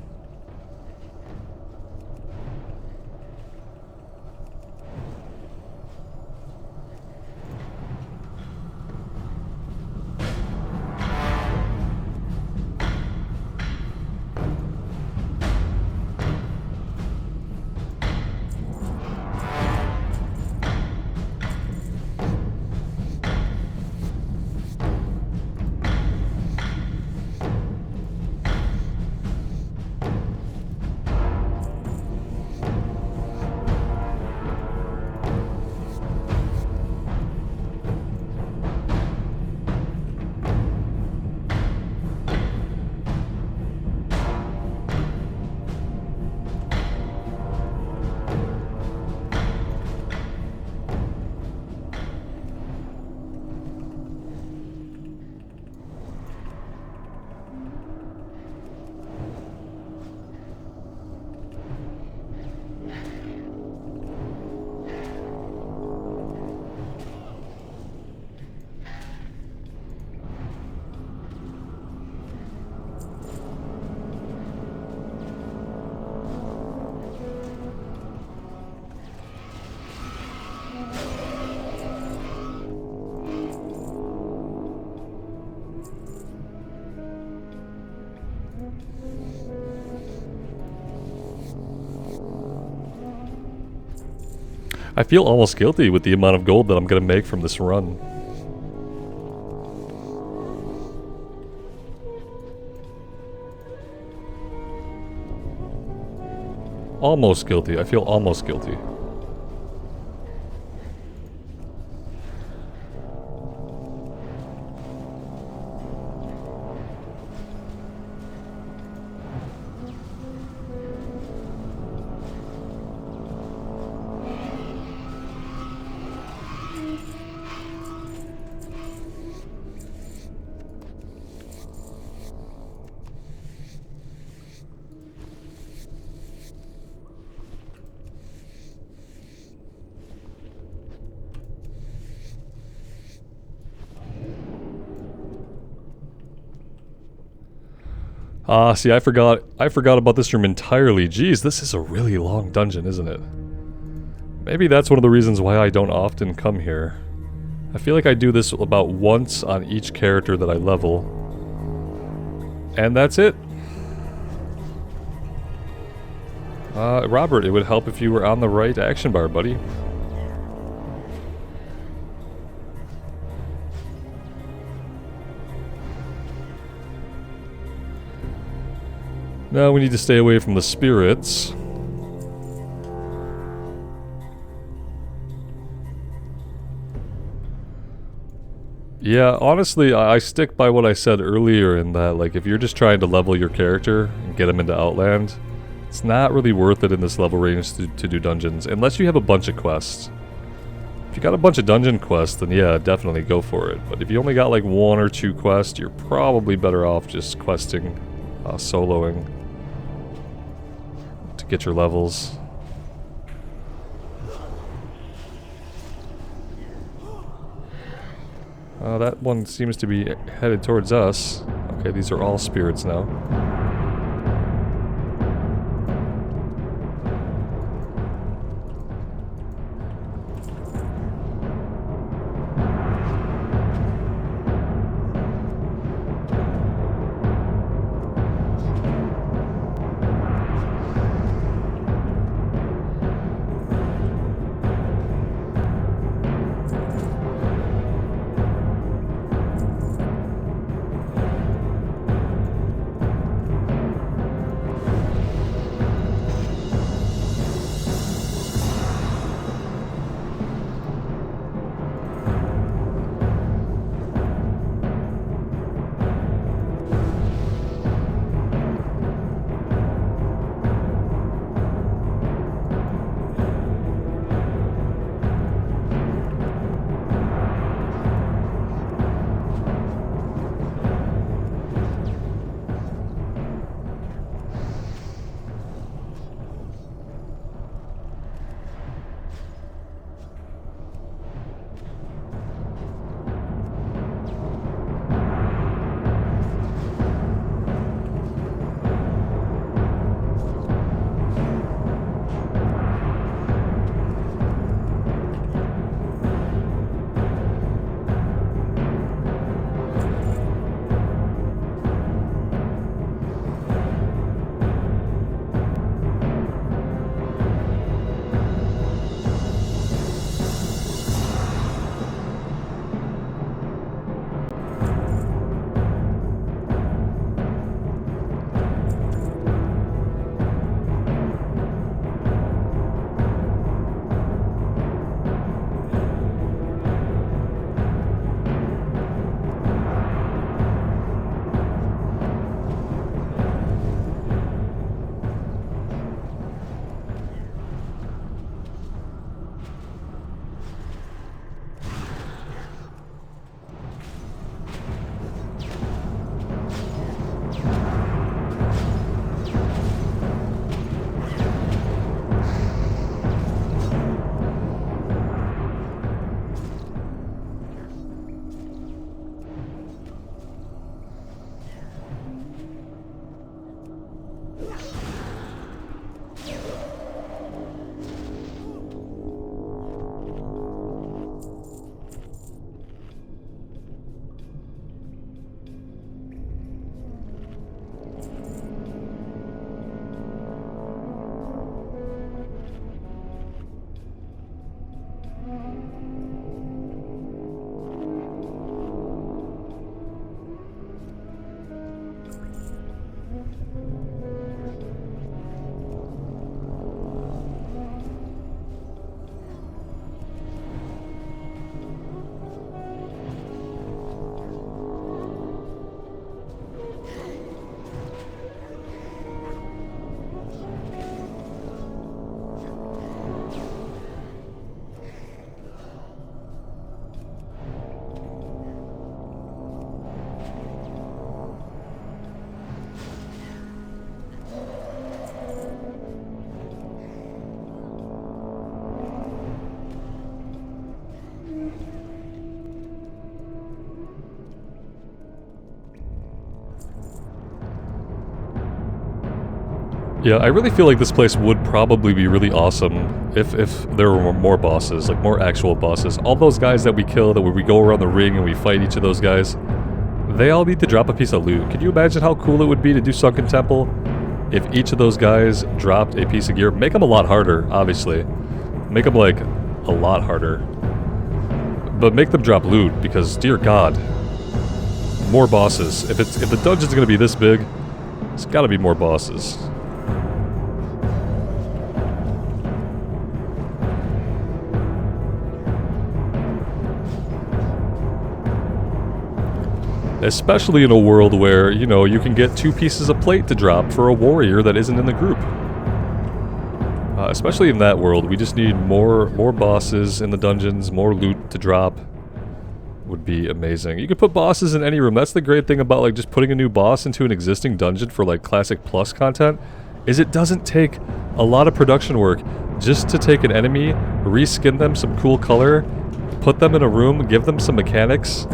I feel almost guilty with the amount of gold that I'm gonna make from this run. Almost guilty. I feel almost guilty. See, I forgot about this room entirely. Jeez, this is a really long dungeon, isn't it? Maybe that's one of the reasons why I don't often come here. I feel like I do this about once on each character that I level. And that's it. Robert, it would help if you were on the right action bar, buddy. Now we need to stay away from the spirits. Yeah, honestly, I stick by what I said earlier in that, like, if you're just trying to level your character and get him into Outland, It's not really worth it in this level range to do dungeons, unless you have a bunch of quests. If you got a bunch of dungeon quests, then yeah, definitely go for it. But if you only got like 1 or 2 quests, you're probably better off just questing, soloing to get your levels. That one seems to be headed towards us. Okay, these are all spirits now. Yeah, I really feel like this place would probably be really awesome if there were more bosses, like more actual bosses. All those guys that we kill, that when we go around the ring and we fight each of those guys, they all need to drop a piece of loot. Can you imagine how cool it would be to do Sunken Temple if each of those guys dropped a piece of gear? Make them a lot harder, obviously. Make them, like, a lot harder. But make them drop loot, because, dear God, more bosses. If the dungeon's gonna be this big, it's gotta be more bosses. Especially in a world where, you know, you can get 2 pieces of plate to drop for a warrior that isn't in the group. Especially in that world, we just need more bosses in the dungeons, more loot to drop. Would be amazing. You could put bosses in any room. That's the great thing about like just putting a new boss into an existing dungeon for like Classic Plus content, is it doesn't take a lot of production work just to take an enemy, reskin them some cool color, put them in a room, give them some mechanics,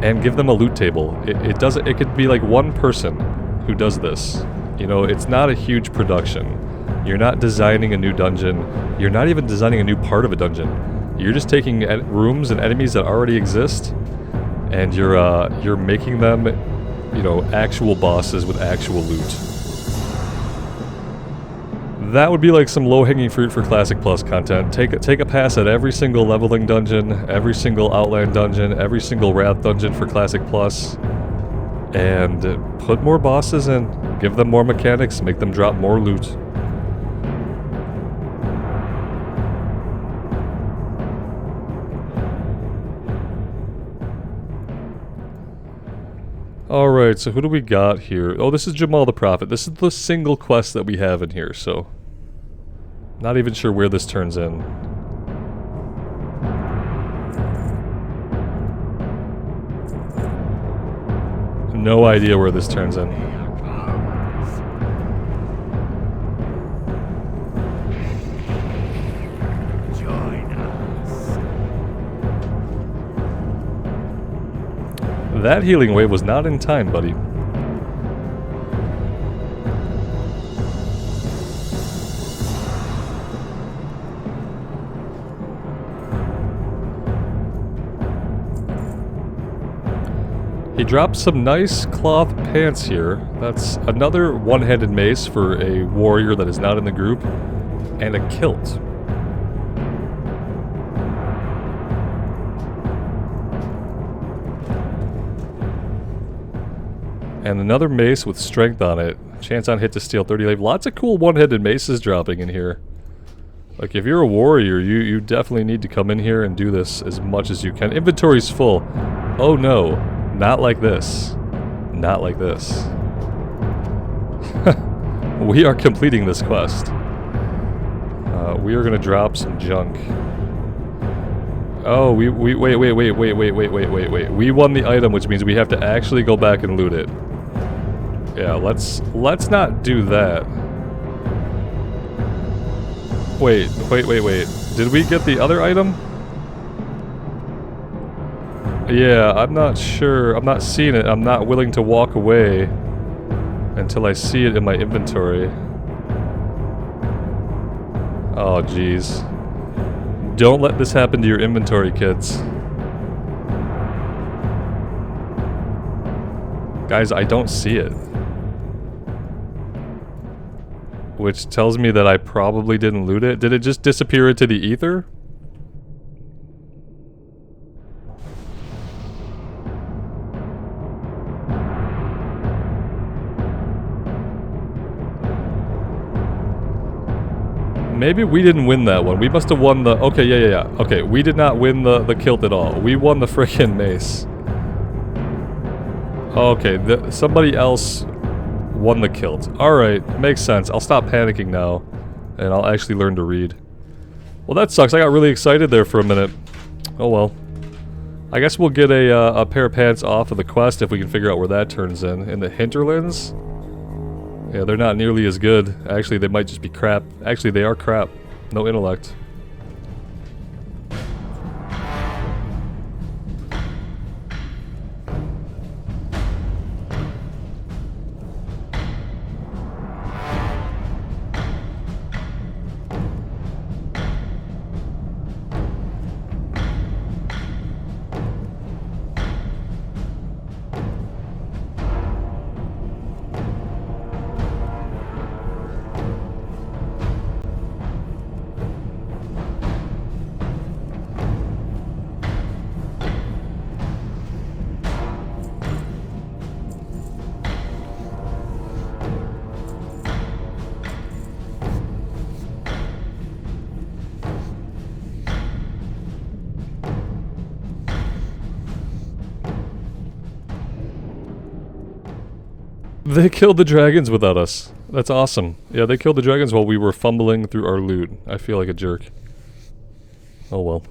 and give them a loot table. It could be like one person who does this. You know, it's not a huge production. You're not designing a new dungeon. You're not even designing a new part of a dungeon. You're just taking rooms and enemies that already exist, and you're making them, you know, actual bosses with actual loot. That would be like some low-hanging fruit for Classic Plus content. Take a pass at every single leveling dungeon, every single Outland dungeon, every single Wrath dungeon for Classic Plus, and put more bosses in. Give them more mechanics, make them drop more loot. Alright, so who do we got here? Oh, this is Jamal the Prophet. This is the single quest that we have in here, so... Not even sure where this turns in. No idea where this turns in. That healing wave was not in time, buddy. He dropped some nice cloth pants here. That's another one-handed mace for a warrior that is not in the group. And a kilt. And another mace with strength on it. Chance on hit to steal 30 life. Lots of cool one-handed maces dropping in here. Like, if you're a warrior, you definitely need to come in here and do this as much as you can. Inventory's full. Oh no. Not like this. Not like this. We are completing this quest. We are gonna drop some junk. Oh, wait. We won the item, which means we have to actually go back and loot it. Yeah, let's not do that. Wait. Did we get the other item? Yeah, I'm not sure. I'm not seeing it. I'm not willing to walk away until I see it in my inventory. Oh, jeez. Don't let this happen to your inventory, kids. Guys, I don't see it. Which tells me that I probably didn't loot it. Did it just disappear into the ether? Maybe we didn't win that one. We must have won the... Okay, yeah. Okay, we did not win the kilt at all. We won the frickin' mace. Okay, somebody else won the kilt. Alright, makes sense. I'll stop panicking now, and I'll actually learn to read. Well, that sucks. I got really excited there for a minute. Oh well. I guess we'll get a pair of pants off of the quest if we can figure out where that turns in. In the hinterlands? Yeah, they're not nearly as good. Actually, they might just be crap. Actually, they are crap. No intellect. They killed the dragons without us. That's awesome. Yeah, they killed the dragons while we were fumbling through our loot. I feel like a jerk. Oh well.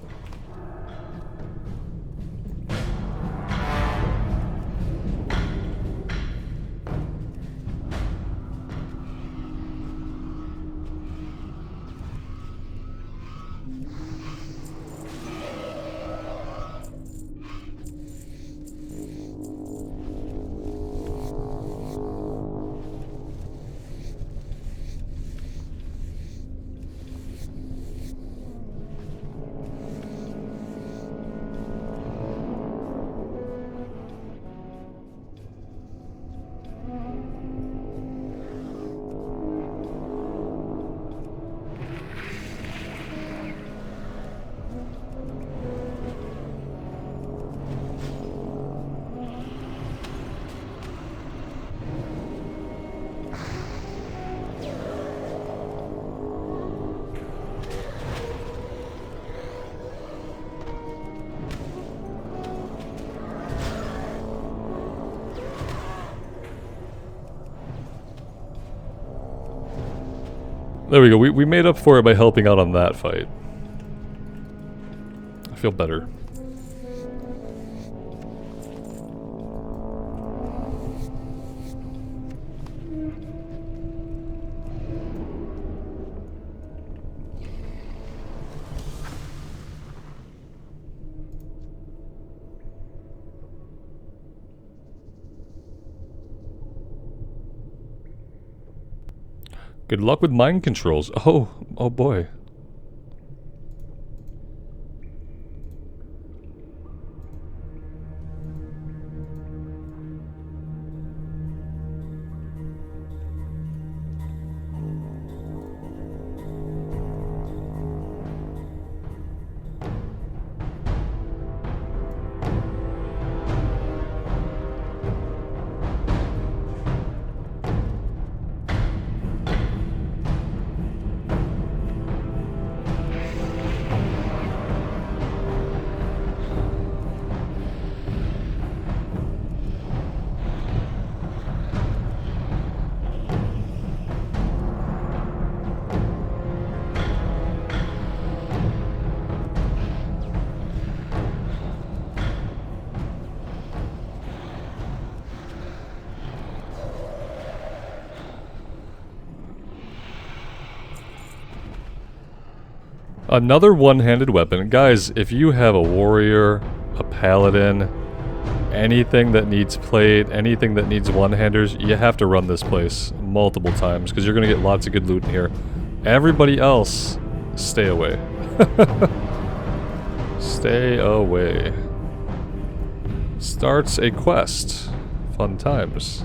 There we go. We made up for it by helping out on that fight. I feel better. Good luck with mind controls. Oh boy. Another one-handed weapon. Guys, if you have a warrior, a paladin, anything that needs plate, anything that needs one-handers, you have to run this place multiple times because you're going to get lots of good loot in here. Everybody else, stay away. Stay away. Starts a quest. Fun times.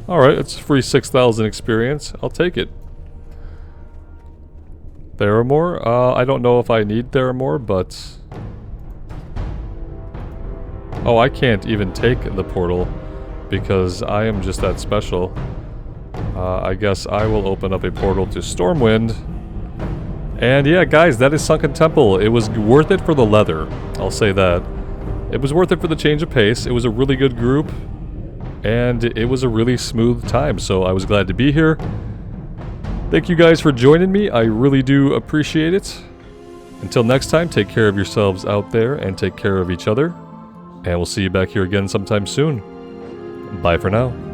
Alright, it's free 6,000 experience. I'll take it. Theramore? I don't know if I need Theramore, but... Oh, I can't even take the portal because I am just that special. I guess I will open up a portal to Stormwind. And yeah, guys, that is Sunken Temple. It was worth it for the leather. I'll say that. It was worth it for the change of pace. It was a really good group. And it was a really smooth time, so I was glad to be here. Thank you guys for joining me. I really do appreciate it. Until next time, take care of yourselves out there and take care of each other. And we'll see you back here again sometime soon. Bye for now.